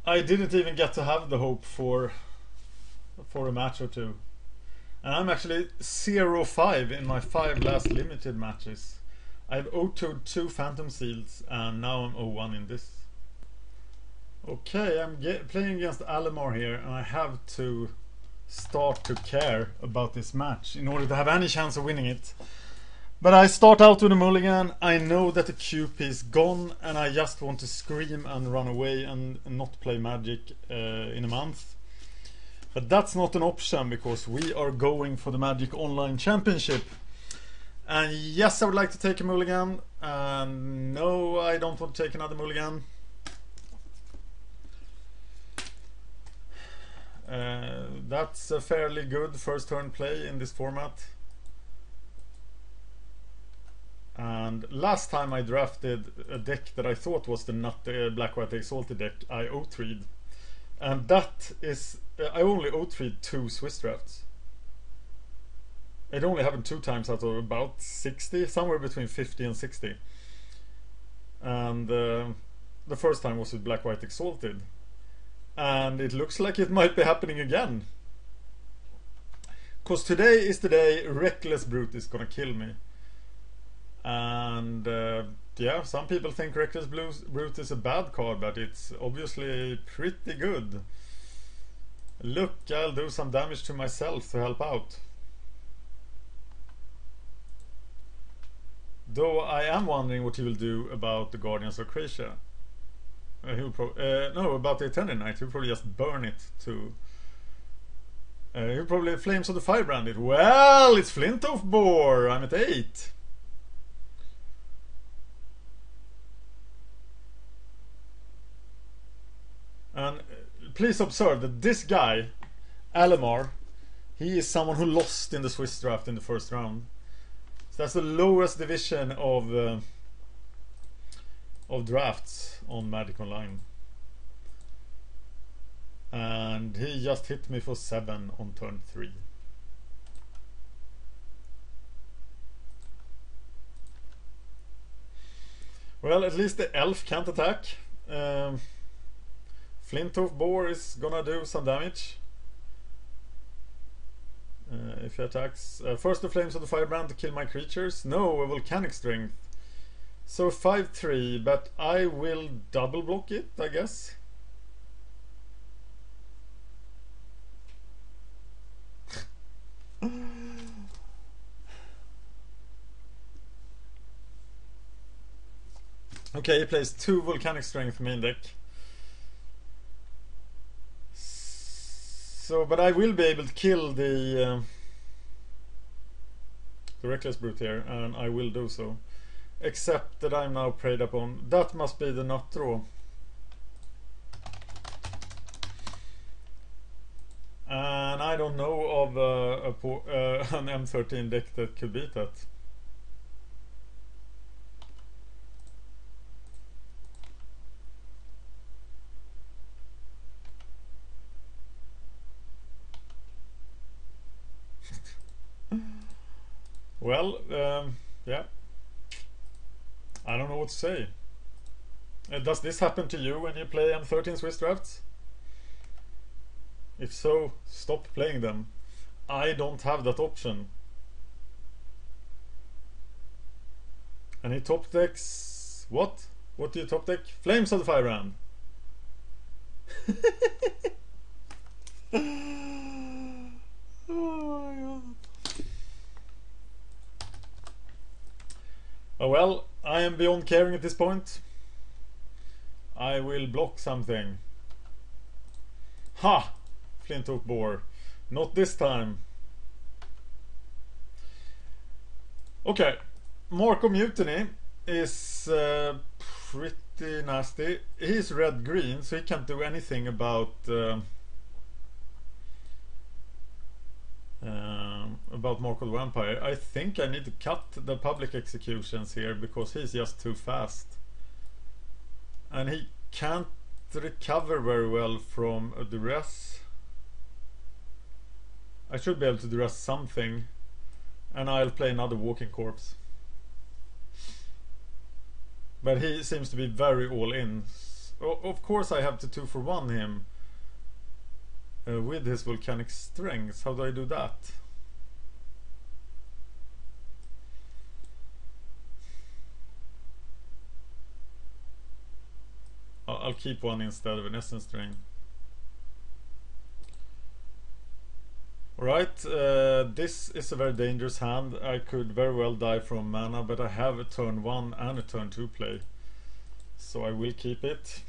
I didn't even get to have the hope for a match or two. And I'm actually 0-5 in my 5 last limited matches. I've 0-2'd 2 Phantom Seals, and now I'm 0-1 in this. Okay, I'm playing against Alamar here, and I have to start to care about this match in order to have any chance of winning it. But I start out with a mulligan. I know that the QP is gone, and I just want to scream and run away and not play Magic in a month. But that's not an option, because we are going for the Magic Online Championship. And yes, I would like to take a mulligan. And no, I don't want to take another mulligan. That's a fairly good first turn play in this format. And last time I drafted a deck that I thought was the Black-White Exalted deck, I 0-3'd. And that is... I only 0-3'd 2 Swiss drafts. It only happened 2 times out of about 60, somewhere between 50 and 60. And the first time was with Black-White Exalted. And it looks like it might be happening again. Because today is the day Reckless Brute is gonna kill me. And yeah, some people think Reckless Brute is a bad card, but it's obviously pretty good. Look, I'll do some damage to myself to help out. Though I am wondering what he will do about the Guardians of Croatia. No, about the Attendant Knight. He'll probably just burn it to... he'll probably Flames of the Firebrand it. Well, it's Flintoff Boar. I'm at 8. And please observe that this guy, Alamar, he is someone who lost in the Swiss draft in the first round. So that's the lowest division of drafts on Magic Online. And he just hit me for 7 on turn 3. Well, at least the elf can't attack. Flintoff Boar is gonna do some damage if he attacks. First the Flames of the Firebrand to kill my creatures. No, a Volcanic Strength. So 5-3, but I will double block it, I guess. Okay, he plays 2 Volcanic Strength main deck. So, but I will be able to kill the Reckless Brute here, and I will do so. Except that I'm now preyed upon. That must be the nut draw. And I don't know of an M13 deck that could beat that. Well, yeah. I don't know what to say. Does this happen to you when you play M13 Swiss drafts? If so, stop playing them. I don't have that option. And he top decks... What? What do you top deck? Flames of the Firebrand. Oh my god. Oh well, I am beyond caring at this point. I will block something. Ha! Flint Oak Boar. Not this time. Okay. Marco Mutiny is pretty nasty. He's red-green, so he can't do anything about Marco the Vampire. I think I need to cut the public executions here because he's just too fast. And he can't recover very well from a duress. I should be able to duress something. And I'll play another Walking Corpse. But he seems to be very all in. Of course I have to 2-for-1 him with his volcanic strength. How do I do that? I'll keep one instead of an Essence Drain. Alright, this is a very dangerous hand. I could very well die from mana, but I have a turn 1 and a turn 2 play. So I will keep it.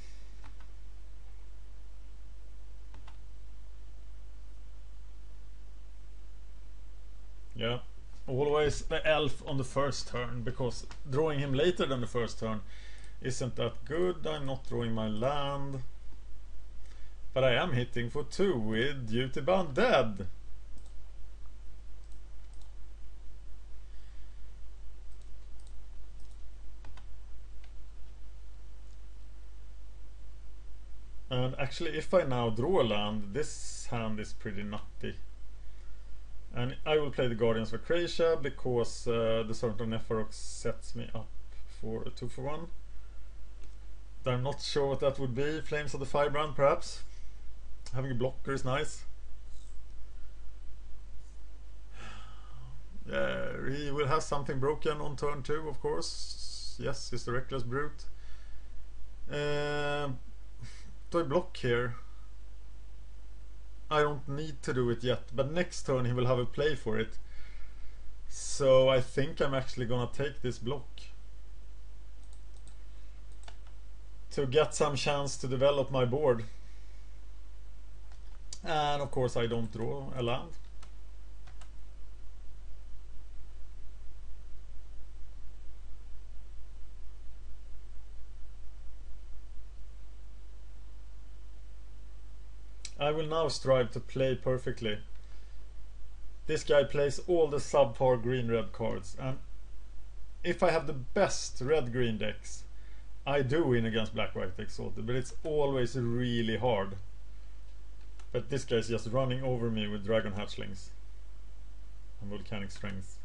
Yeah, always the elf on the first turn, because drawing him later than the first turn isn't that good. I'm not drawing my land. But I am hitting for 2 with Duty Bound Dead. And actually, if I now draw a land, this hand is pretty nutty. And I will play the Guardians of Akrasia because the Servant of Neferox sets me up for a 2-for-1. I'm not sure what that would be. Flames of the Firebrand, perhaps. Having a blocker is nice. Yeah, he will have something broken on turn 2, of course. Yes, he's the Reckless Brute. Do I block here? I don't need to do it yet, but next turn he will have a play for it. So I think I'm actually gonna take this block to get some chance to develop my board. And of course I don't draw a land. I will now strive to play perfectly. This guy plays all the subpar green-red cards, and if I have the best red-green decks, I do win against Black-White Exalted, but it's always really hard. But this guy's just running over me with Dragon Hatchlings and Volcanic Strength.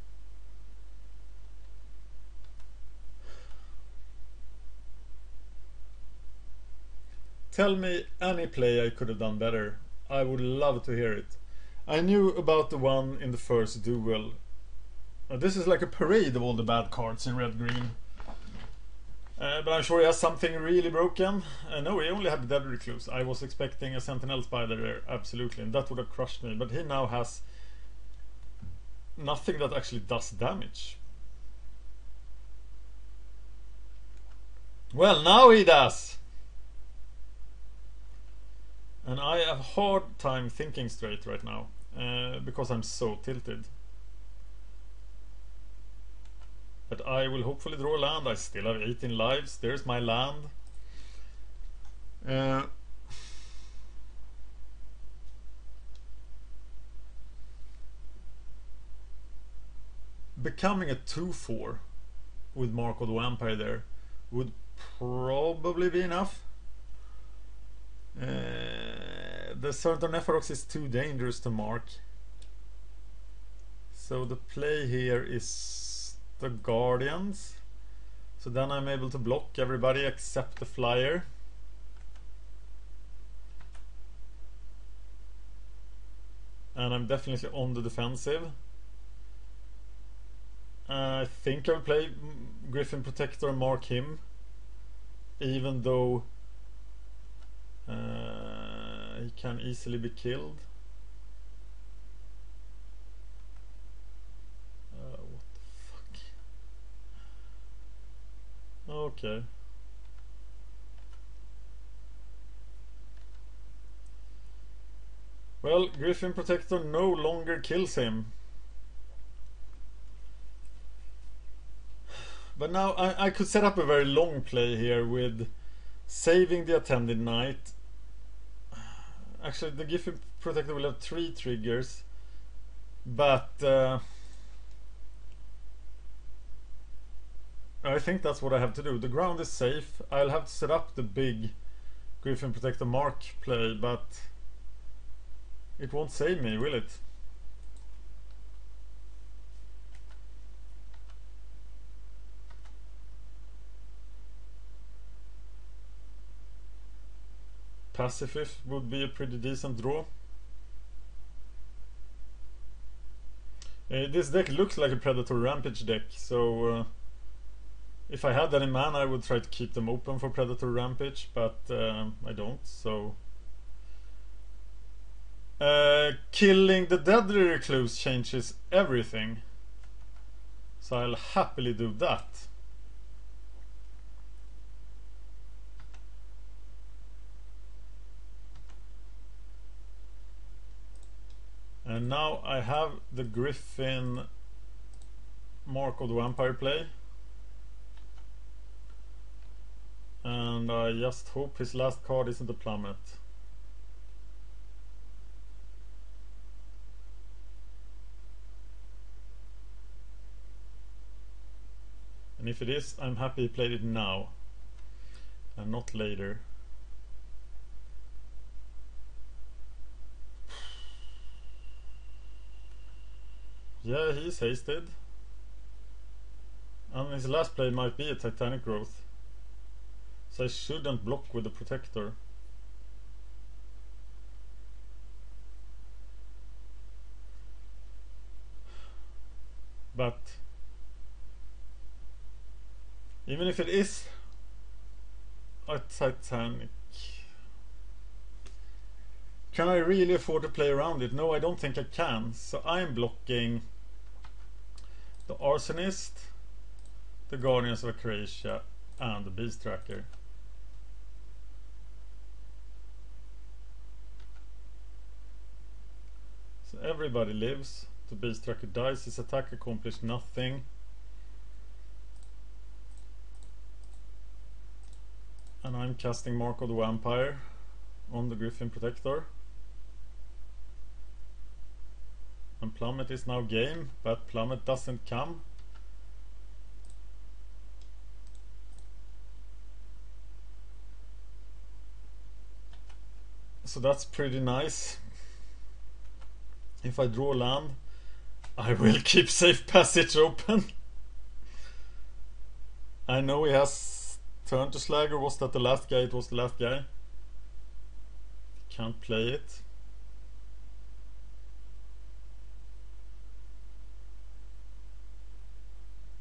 Tell me any play I could have done better. I would love to hear it. I knew about the one in the first duel. This is like a parade of all the bad cards in red-green. But I'm sure he has something really broken. No, he only had the Dead Recluse. I was expecting a Sentinel Spider there, absolutely, and that would have crushed me. But he now has nothing that actually does damage. Well, now he does! And I have a hard time thinking straight right now, because I'm so tilted. But I will hopefully draw a land. I still have 18 lives. There's my land. Becoming a 2-4 with Marco the Vampire there would probably be enough. The Servant of Neferox is too dangerous to mark. So the play here is the Guardians. So then I'm able to block everybody except the Flyer. And I'm definitely on the defensive. I think I'll play Griffin Protector and mark him, even though he can easily be killed. What the fuck? Okay. Well, Griffin Protector no longer kills him. But now I could set up a very long play here with saving the Attended Knight. Actually, the Griffin Protector will have 3 triggers. But I think that's what I have to do. The ground is safe. I'll have to set up the big Griffin Protector Mark play, but it won't save me, will it? Pacifist would be a pretty decent draw. This deck looks like a Predatory Rampage deck, so if I had that in mana I would try to keep them open for Predatory Rampage, but I don't, so... killing the Deadly Recluse changes everything, so I'll happily do that. And now I have the Griffin Mark of the Vampire play. And I just hope his last card isn't a plummet. And if it is, I'm happy he played it now and not later. Yeah, he's hasted. And his last play might be a Titanic Growth. So I shouldn't block with the Protector. But even if it is a Titanic, can I really afford to play around it? No, I don't think I can. So I'm blocking the Arsonist, the Guardians of Croatia, and the Beast Tracker. So everybody lives. The Beast Tracker dies. His attack accomplished nothing. And I'm casting Mark of the Vampire on the Griffin Protector. And Plummet is now game, but Plummet doesn't come. So that's pretty nice. If I draw land, I will keep Safe Passage open. I know he has turn to slag, or was that the last guy? It was the last guy. Can't play it.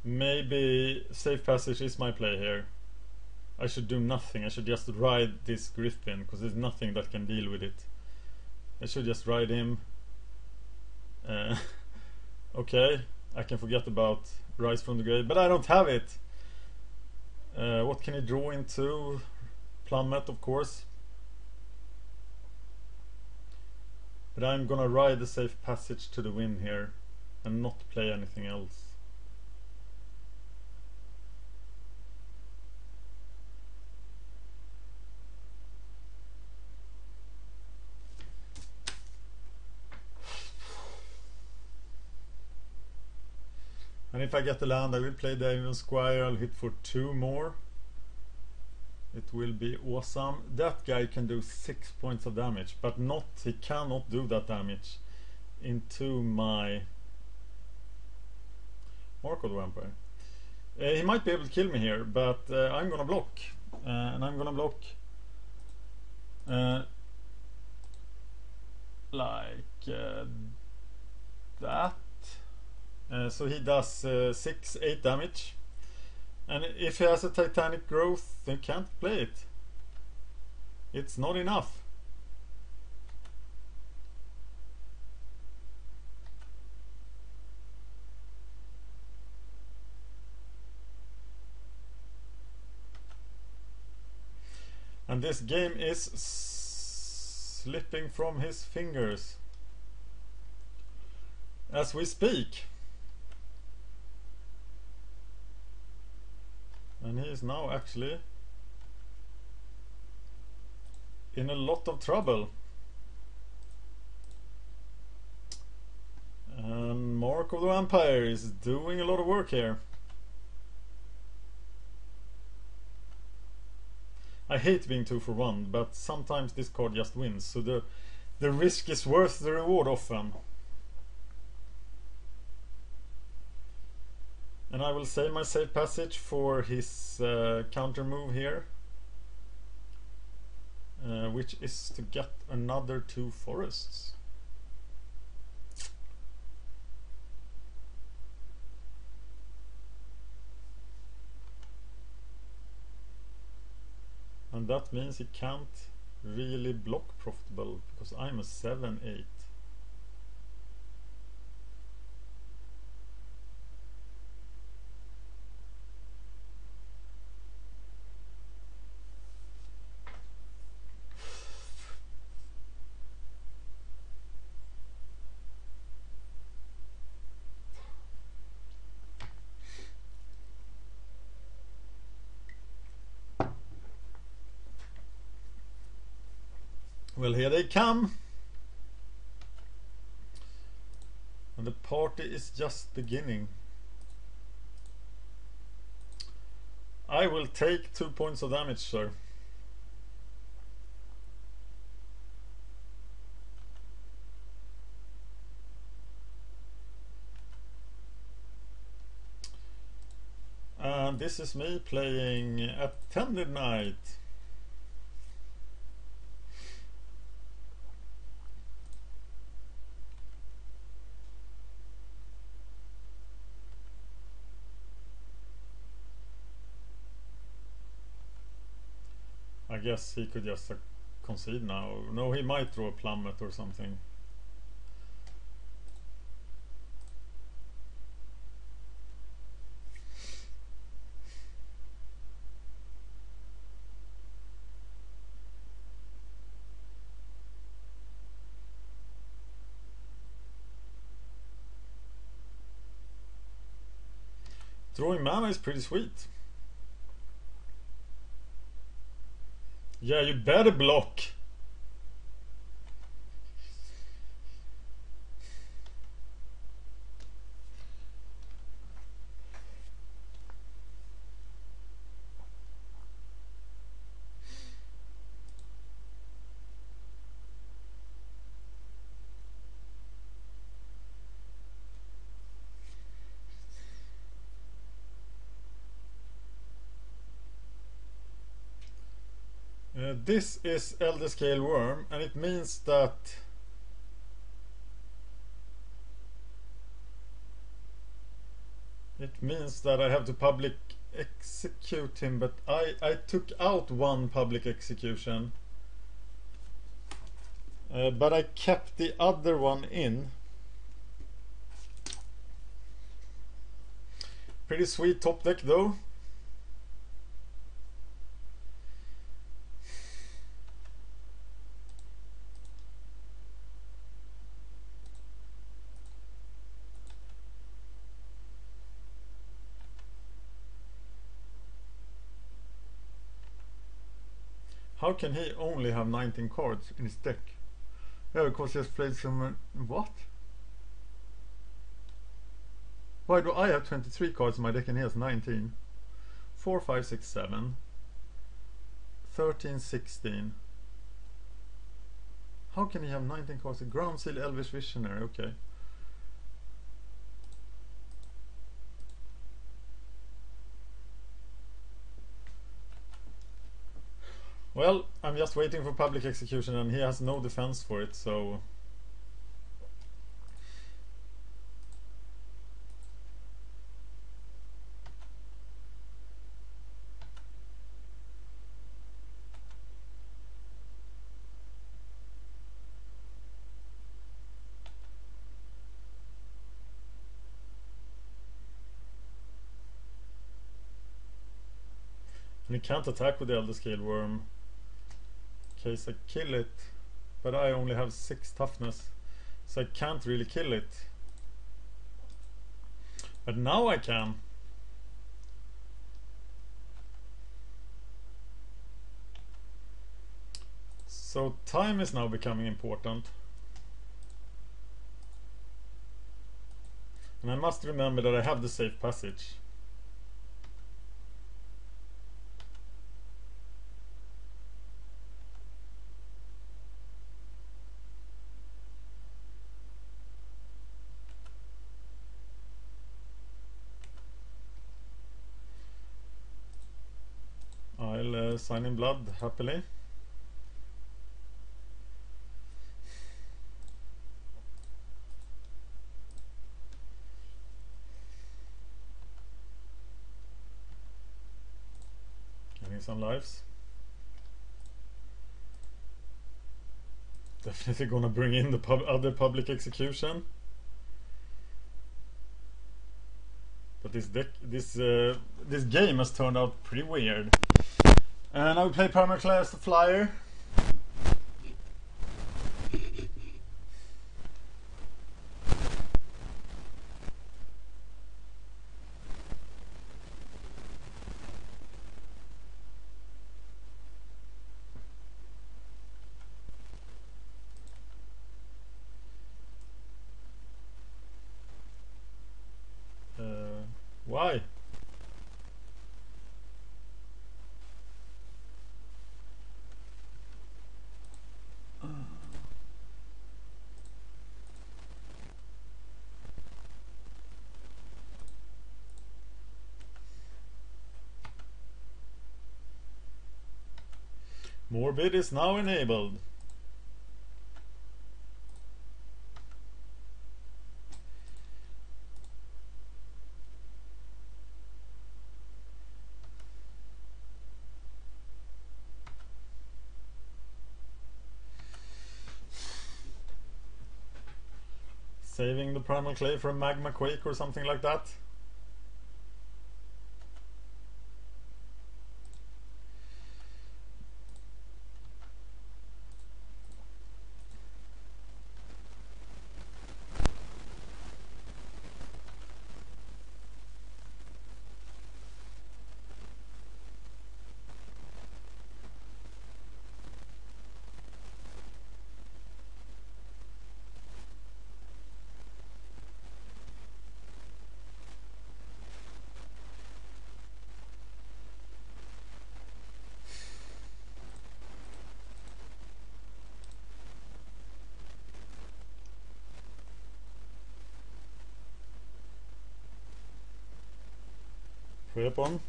Maybe Safe Passage is my play here. I should do nothing. I should just ride this Griffin, because there's nothing that can deal with it. I should just ride him. Okay, I can forget about Rise from the Grave, but I don't have it. What can he draw into? Plummet, of course. But I'm gonna ride the Safe Passage to the win here and not play anything else. And if I get the land, I will play the Aven Squire. I'll hit for 2 more. It will be awesome. That guy can do 6 points of damage, but he cannot do that damage into my Mark of the Vampire. He might be able to kill me here, but I'm gonna block. And I'm gonna block like that. So he does 6-8 damage. And if he has a Titanic Growth, they can't play it. It's not enough. And this game is slipping from his fingers as we speak. And he is now actually in a lot of trouble. And Mark of the Vampire is doing a lot of work here. I hate being 2 for 1, but sometimes this card just wins, so the risk is worth the reward often. And I will save my safe passage for his counter move here, which is to get another 2 forests. And that means he can't really block profitable because I'm a 7-8. Well, here they come. And the party is just beginning. I will take 2 points of damage, sir. And this is me playing Attended Night. I guess he could just concede now. No, he might throw a plummet or something. Drawing mana is pretty sweet. Yeah, you better block. This is Elder Scale Worm, and it means that I have to public execute him, but I took out 1 public execution, but I kept the other one in. Pretty sweet top deck though. How can he only have 19 cards in his deck? Yeah, because he has played some... What? Why do I have 23 cards in my deck and he has 19? 4, 5, 6, 7. 13, 16. How can he have 19 cards? A Ground Seal, Elvish Visionary, okay. Well, I'm just waiting for public execution and he has no defense for it, so... And he can't attack with the Elder Scale Worm. case I kill it, but I only have 6 toughness, so I can't really kill it. But now I can. So time is now becoming important. And I must remember that I have the safe passage. I'll sign in blood happily. Getting some lives. Definitely gonna bring in the other public execution. But this game has turned out pretty weird. And I will play Permaclass the Flyer. Why? Morbid is now enabled. Saving the primal clay for a magma quake or something like that. Weapon.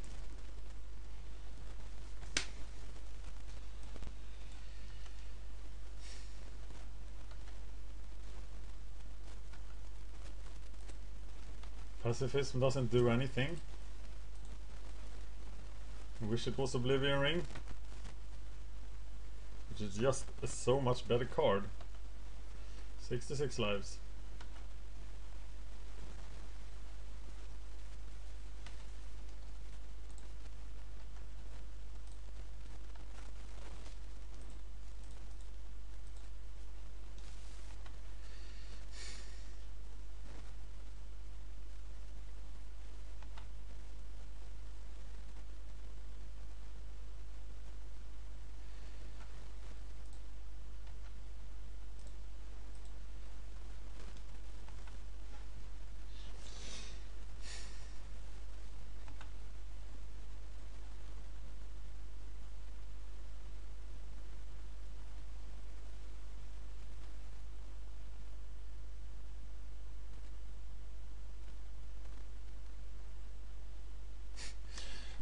Pacifism doesn't do anything. I wish it was Oblivion Ring, which is just a so much better card. 66 lives.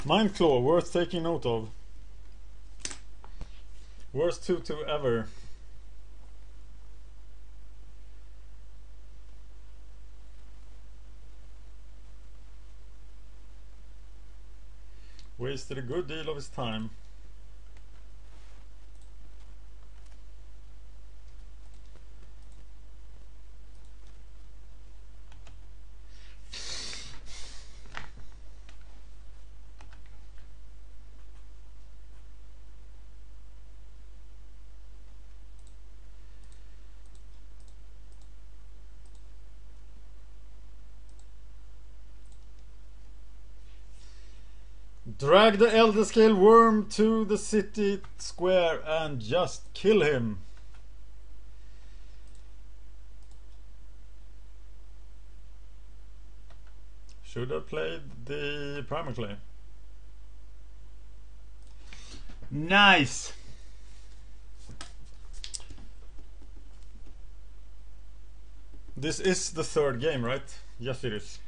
Mindclaw, worth taking note of. Worst 2/2 ever. Wasted a good deal of his time. Drag the Elder Scale Worm to the city square and just kill him. Should have played the Primal Clay. Nice! This is the third game, right? Yes, it is.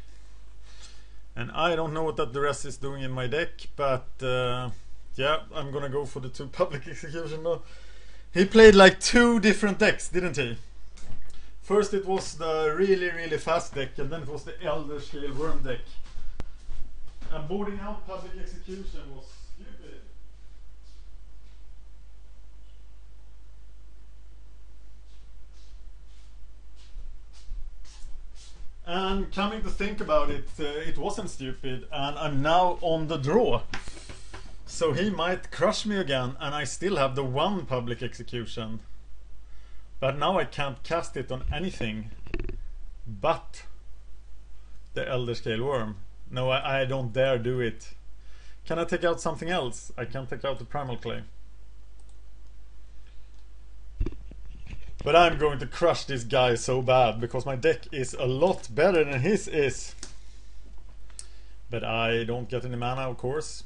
And I don't know what that the rest is doing in my deck, but yeah, I'm gonna go for the 2 public execution though. He played like 2 different decks, didn't he? First it was the really fast deck, and then it was the Elder Scale Worm deck. And boarding out public execution was stupid. And coming to think about it, it wasn't stupid, and I'm now on the draw. So he might crush me again, and I still have the 1 public execution. But now I can't cast it on anything but the Elder Scale Worm. No, I don't dare do it. Can I take out something else? I can take out the Primal Clay. But I'm going to crush this guy so bad, because my deck is a lot better than his is. But I don't get any mana, of course.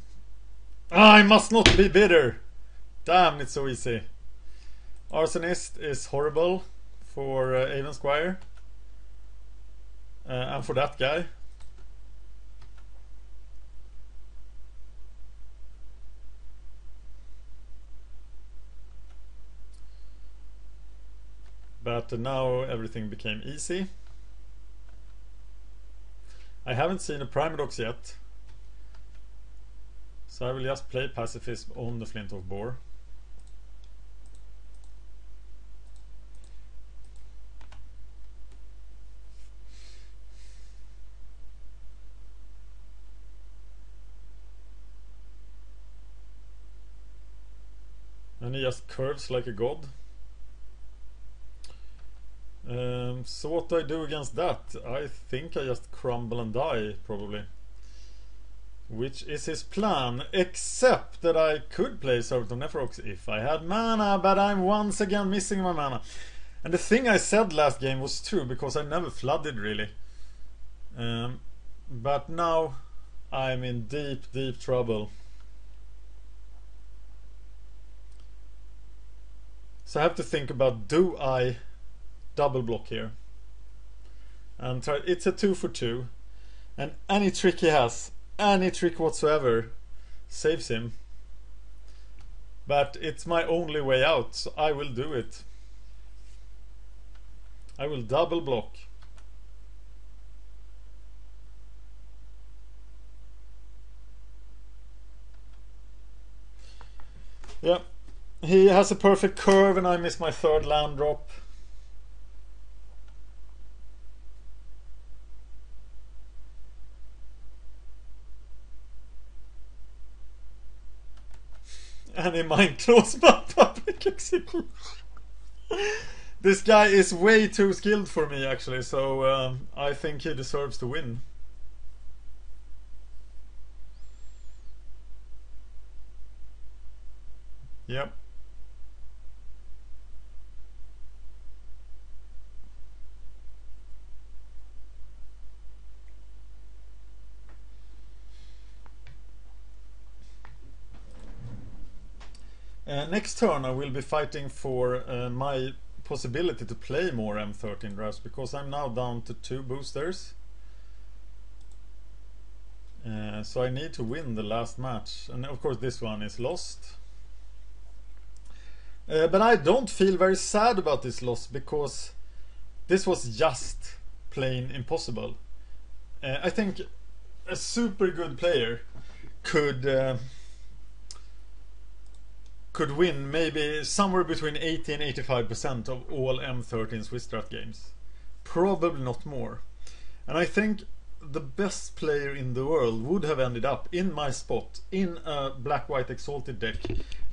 I must not be bitter! Damn, it's so easy. Arsonist is horrible for Avon Squire. And for that guy. But now everything became easy. I haven't seen a Primodox yet, so I will just play Pacifism on the Flintoff Boar. And he just curves like a god. So what do I do against that? I think I just crumble and die, probably. Which is his plan, except that I could play Servant of Nephrox if I had mana, but I'm once again missing my mana. And the thing I said last game was true, because I never flooded really. But now I'm in deep trouble. So I have to think about, do I double block here? And try, it's a 2 for 2, and any trick he has, any trick whatsoever, saves him. But it's my only way out, so I will do it. I will double block. Yeah, he has a perfect curve and I miss my 3rd land drop. And he mind close my public execution. This guy is way too skilled for me actually, so I think he deserves to win. Yep. Next turn I will be fighting for my possibility to play more M13 drafts, because I'm now down to 2 boosters. So I need to win the last match, and of course this one is lost. But I don't feel very sad about this loss, because this was just plain impossible. I think a super good player could win maybe somewhere between 80 and 85% of all M13 Swiss Strat games. Probably not more. And I think the best player in the world would have ended up in my spot in a black-white Exalted deck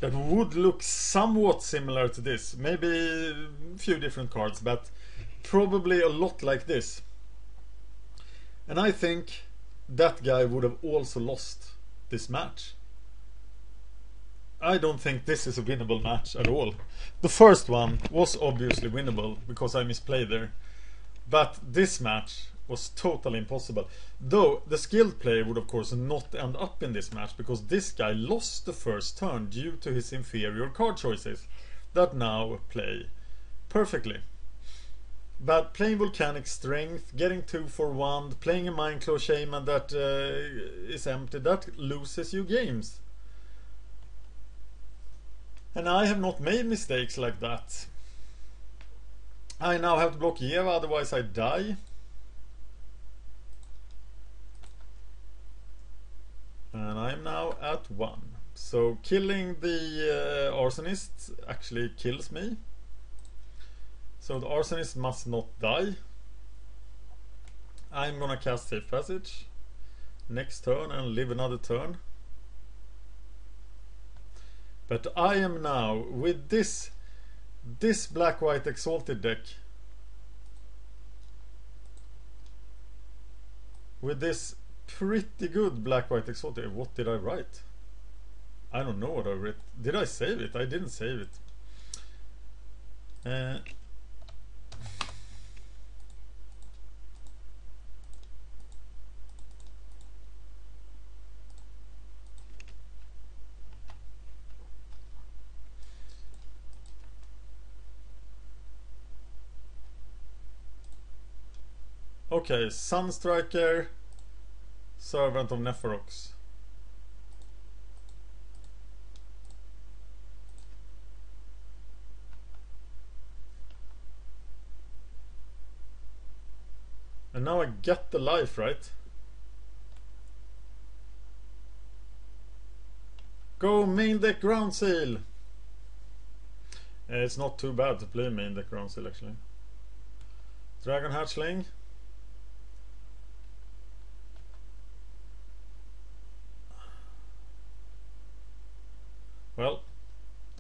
that would look somewhat similar to this. Maybe a few different cards, but probably a lot like this. And I think that guy would have also lost this match. I don't think this is a winnable match at all. The first one was obviously winnable because I misplayed there. But this match was totally impossible. Though the skilled player would of course not end up in this match because this guy lost the first turn due to his inferior card choices that now play perfectly. But playing Volcanic Strength, getting 2 for 1, playing a Mindclaw Shaman that is empty, that loses you games. And I have not made mistakes like that. I now have to block Eva, otherwise I die. And I'm now at 1. So killing the Arsonist actually kills me. So the Arsonist must not die. I'm gonna cast Safe Passage next turn and live another turn. But I am now, with this black-white Exalted deck, with this pretty good black-white Exalted, what did I write? I don't know what I wrote. Did I save it? I didn't save it. Okay, Sunstriker, Servant of Neferox. And now I get the life, right? Go main deck Ground Seal! It's not too bad to play main deck Ground Seal actually. Dragon Hatchling. Well,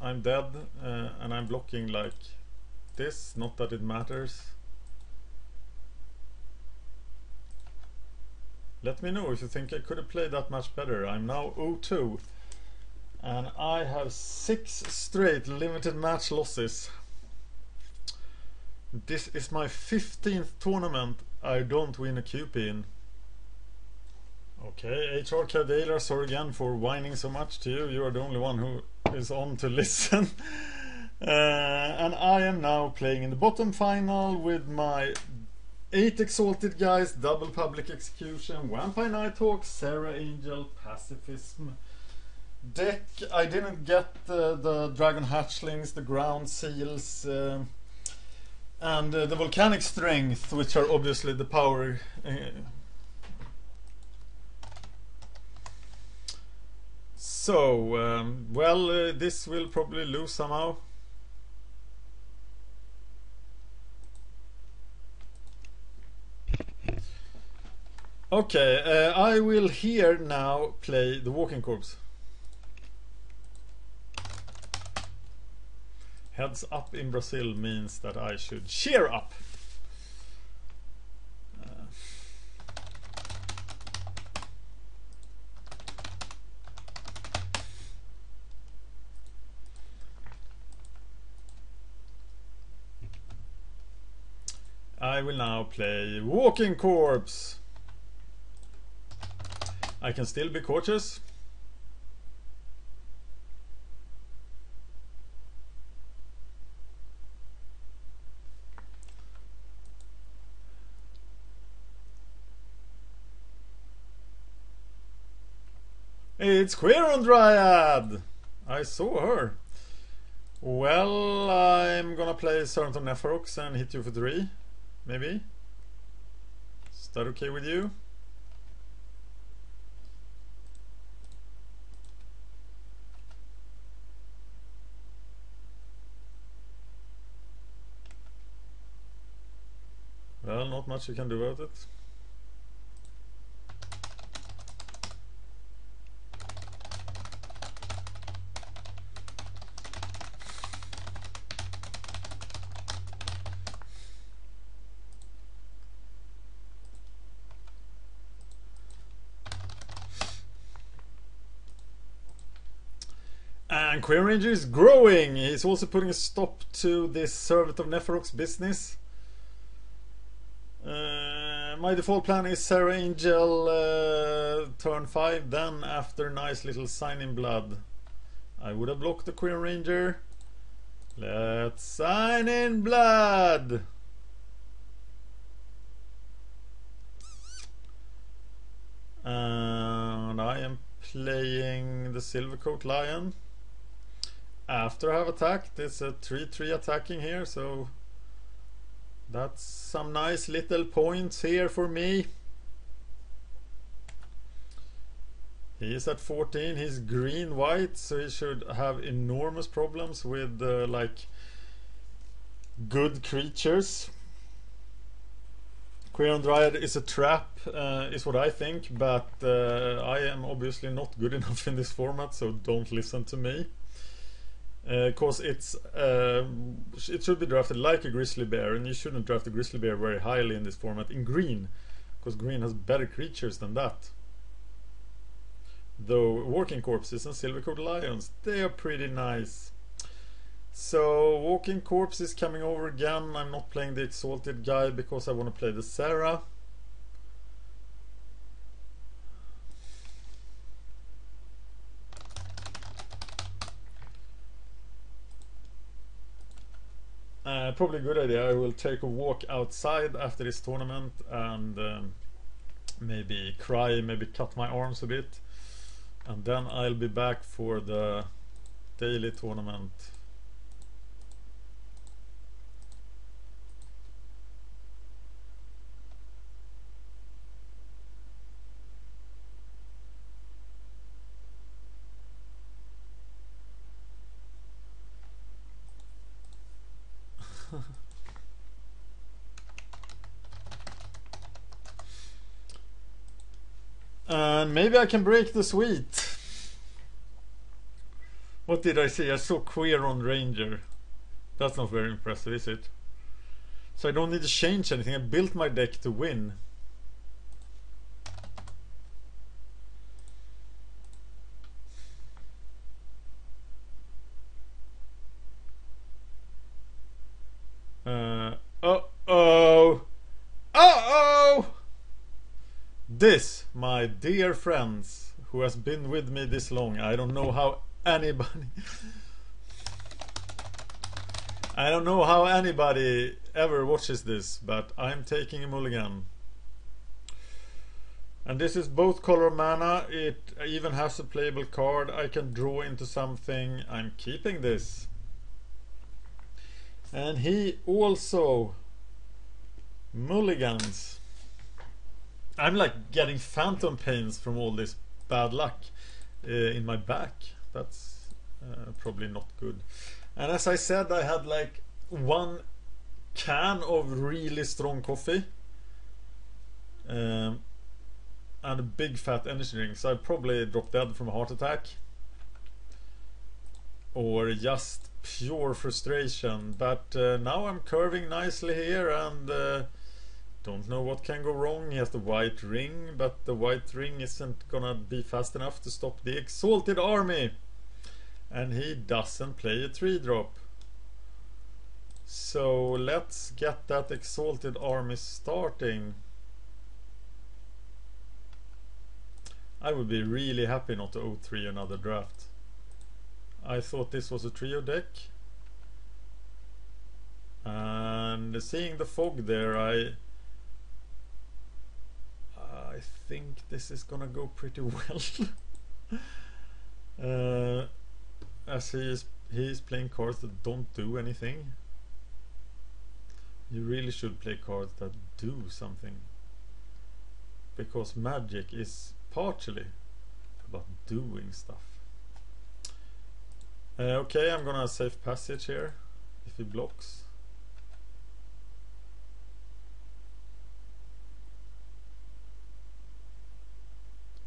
I'm dead and I'm blocking like this, not that it matters. Let me know if you think I could have played that much better. I'm now 0-2 and I have 6 straight limited match losses. This is my 15th tournament I don't win a QP in. Okay, HR Cadaler, sorry again for whining so much to you. You are the only one who is on to listen. And I am now playing in the bottom final with my 8 Exalted guys, double Public Execution, Vampire Nighthawk, Sarah Angel, Pacifism deck. I didn't get the Dragon Hatchlings, the Ground Seals, and the Volcanic Strength, which are obviously the power. So, well, this will probably lose somehow. Okay, I will here now play the Walking Corpse. Heads up in Brazil means that I should cheer up. I will now play Walking Corpse. I can still be cautious. It's Queron Dryad! I saw her. Well, I'm gonna play Servant of Neferox and hit you for 3. Maybe? Is that okay with you? Well, not much you can do about it. And Queen Ranger is growing. He's also putting a stop to this Servant of Neferok's business. My default plan is Sarah Angel turn 5. Then after nice little sign in blood, I would have blocked the Queen Ranger. Let's sign in blood. And I am playing the Silvercoat Lion. After I have attacked, it's a 3-3 attacking here, so that's some nice little points here for me. He is at 14, he's green-white, so he should have enormous problems with like good creatures. Quirion Dryad is a trap, is what I think, but I am obviously not good enough in this format, so don't listen to me. Because it should be drafted like a Grizzly Bear, and you shouldn't draft a Grizzly Bear very highly in this format in green, because green has better creatures than that. Though Walking Corpses and Silvercoat Lions, they are pretty nice. So Walking Corpse is coming over again. I'm not playing the Exalted guy because I want to play the Sarah. Probably a good idea. I will take a walk outside after this tournament and maybe cry, maybe cut my arms a bit, and then I'll be back for the daily tournament. And maybe I can break the sweet. What did I say? I saw Quirion Ranger. That's not very impressive, is it? So I don't need to change anything. I built my deck to win. Uh-oh! Uh-oh! This, my dear friends, who has been with me this long, I don't know how anybody ever watches this, but I'm taking a mulligan. And this is both color mana. It even has a playable card. I can draw into something. I'm keeping this. And he also mulligans. I'm like getting phantom pains from all this bad luck in my back. That's probably not good. And as I said, I had like 1 can of really strong coffee and a big fat energy drink, so I probably dropped dead from a heart attack or just pure frustration. But now I'm curving nicely here and don't know what can go wrong. He has the white ring, but the white ring isn't gonna be fast enough to stop the Exalted army. And he doesn't play a 3-drop. So let's get that Exalted army starting. I would be really happy not to 0-3 another draft. I thought this was a trio deck. And seeing the fog there, I think this is gonna go pretty well. As he is playing cards that don't do anything. You really should play cards that do something, because Magic is partially about doing stuff. Okay, I'm gonna safe passage here if he blocks.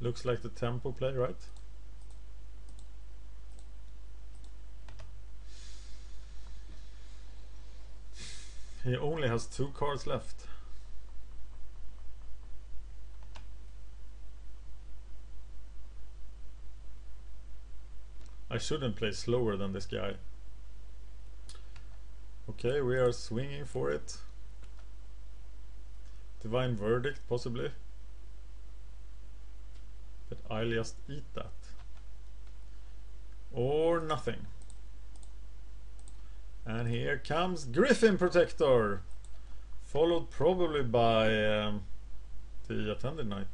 Looks like the tempo play, right? He only has 2 cards left. I shouldn't play slower than this guy. Okay, we are swinging for it. Divine Verdict, possibly. But I'll just eat that. Or nothing. And here comes Griffin Protector, followed probably by the Attended Knight.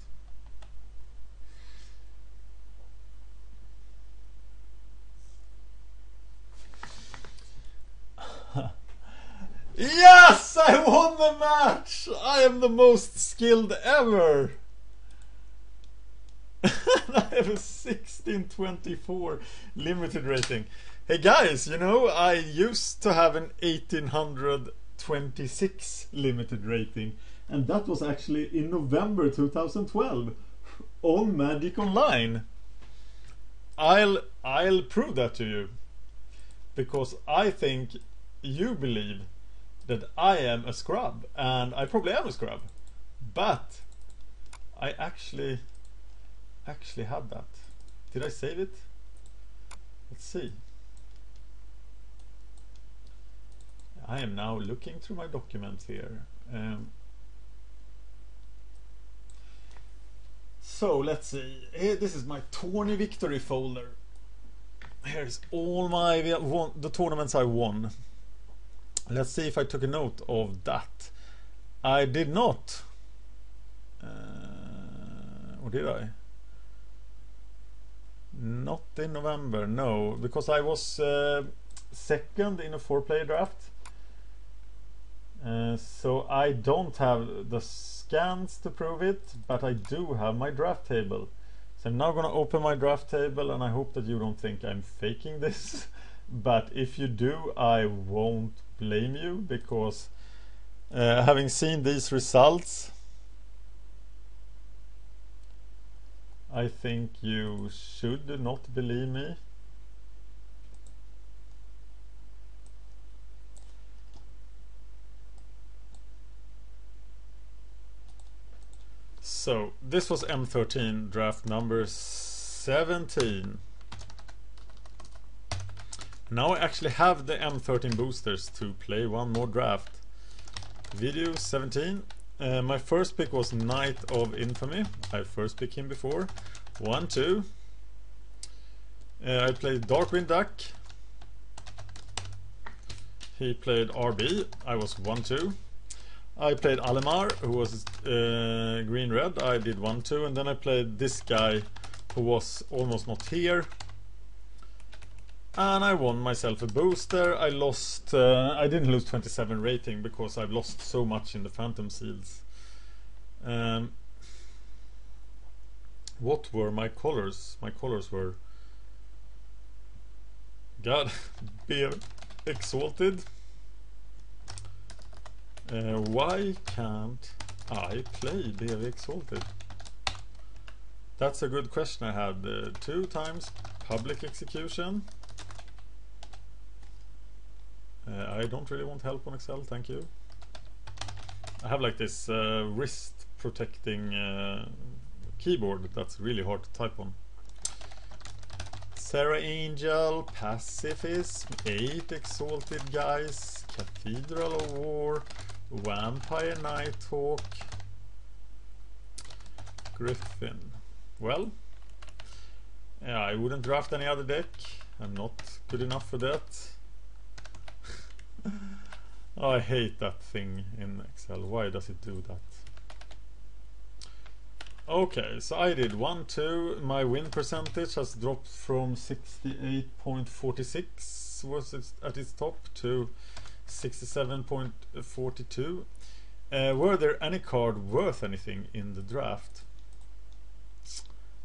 Yes! I won the match! I am the most skilled ever! I have a 1624 limited rating. Hey guys, you know, I used to have an 1826 limited rating, and that was actually in November 2012 on Magic Online. I'll prove that to you, because I think you believe that I am a scrub, and I probably am a scrub, but I actually had that. Did I save it? Let's see. I am now looking through my documents here. So let's see. Here, this is my tourney victory folder. Here's all my the tournaments I won. Let's see if I took a note of that. I did not. Or did I? Not in November, no, because I was second in a 4-player draft. So I don't have the scans to prove it, but I do have my draft table. So I'm now gonna open my draft table, and I hope that you don't think I'm faking this. But if you do, I won't blame you, because having seen these results, I think you should not believe me. So this was M13 draft number 17. Now I actually have the M13 boosters to play one more draft. Video 17. My first pick was Knight of Infamy. I first picked him before. 1-2. I played Darkwind Duck. He played RB. I was 1-2. I played Alemar, who was green-red. I did 1-2. And then I played this guy, who was almost not here. And I won myself a booster. I lost. I didn't lose 27 rating because I've lost so much in the Phantom Seals. What were my colors? My colors were God BW Exalted. Why can't I play BW Exalted? That's a good question. I had 2 times public execution. I don't really want help on Excel, thank you. I have like this wrist protecting keyboard that's really hard to type on. Sarah Angel, Pacifism, 8 Exalted guys, Cathedral of War, Vampire Nighthawk, Griffin. Well, yeah, I wouldn't draft any other deck. I'm not good enough for that. Oh, I hate that thing in Excel. Why does it do that? Okay, so I did 1-2. My win percentage has dropped from 68.46 was it at its top to 67.42. Were there any card worth anything in the draft?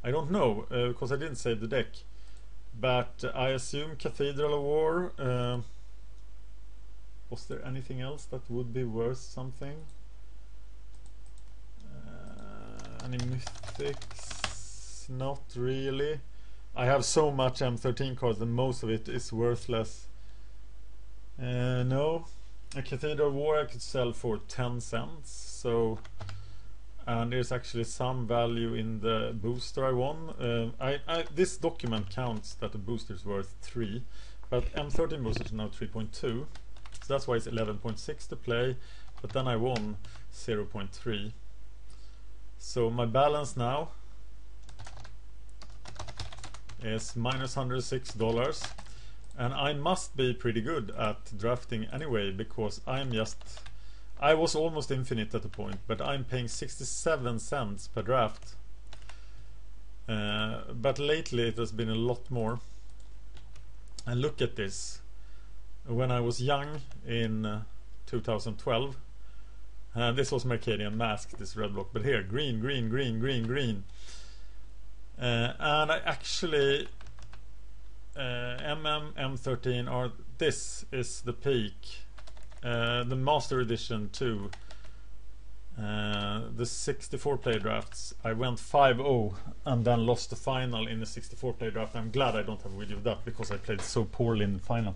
I don't know, because I didn't save the deck. But I assume Cathedral of War. Was there anything else that would be worth something? Any mythics? Not really. I have so much M13 cards and most of it is worthless. No. A Cathedral of War I could sell for 10 cents. So and there's actually some value in the booster I won. This document counts that the booster is worth 3, but M13 booster is now 3.2, so that's why it's 11.6 to play, but then I won 0.3. So my balance now is minus $106, and I must be pretty good at drafting anyway, because I was almost infinite at the point, but I'm paying 67 cents per draft. But lately it has been a lot more. And look at this. When I was young in 2012, and this was Mercadian Mask, this red block, but here, green, green, green, green, green. And I actually M13, or this is the peak, the Master Edition 2, the 64 player drafts. I went 5-0 and then lost the final in the 64 player draft. I'm glad I don't have a video of that, because I played so poorly in the final.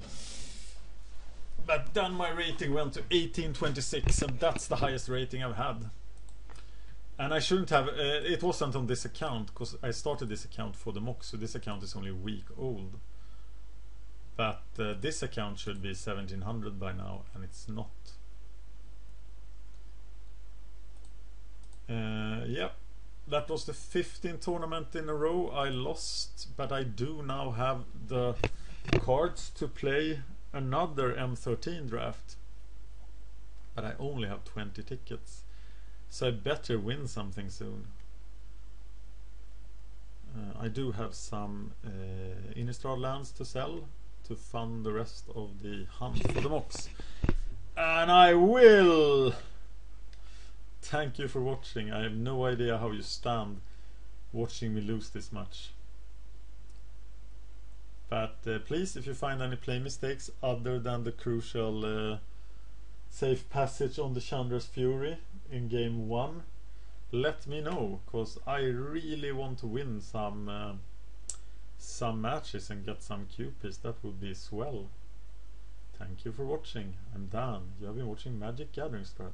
But then my rating went to 1826, and that's the highest rating I've had. And I shouldn't have, it wasn't on this account, because I started this account for the MOX, so this account is only a week old. But this account should be 1700 by now, and it's not. Yep, that was the 15th tournament in a row I lost, but I do now have the cards to play another M13 draft. But I only have 20 tickets, so I better win something soon. I do have some Innistrad lands to sell to fund the rest of the hunt for the MOX. And I will! Thank you for watching. I have no idea how you stand watching me lose this much. But please, if you find any play mistakes other than the crucial safe passage on the Chandra's Fury in game 1, let me know, because I really want to win some matches and get some QPs. That would be swell. Thank you for watching. I'm Dan. You have been watching MagicGatheringStrat.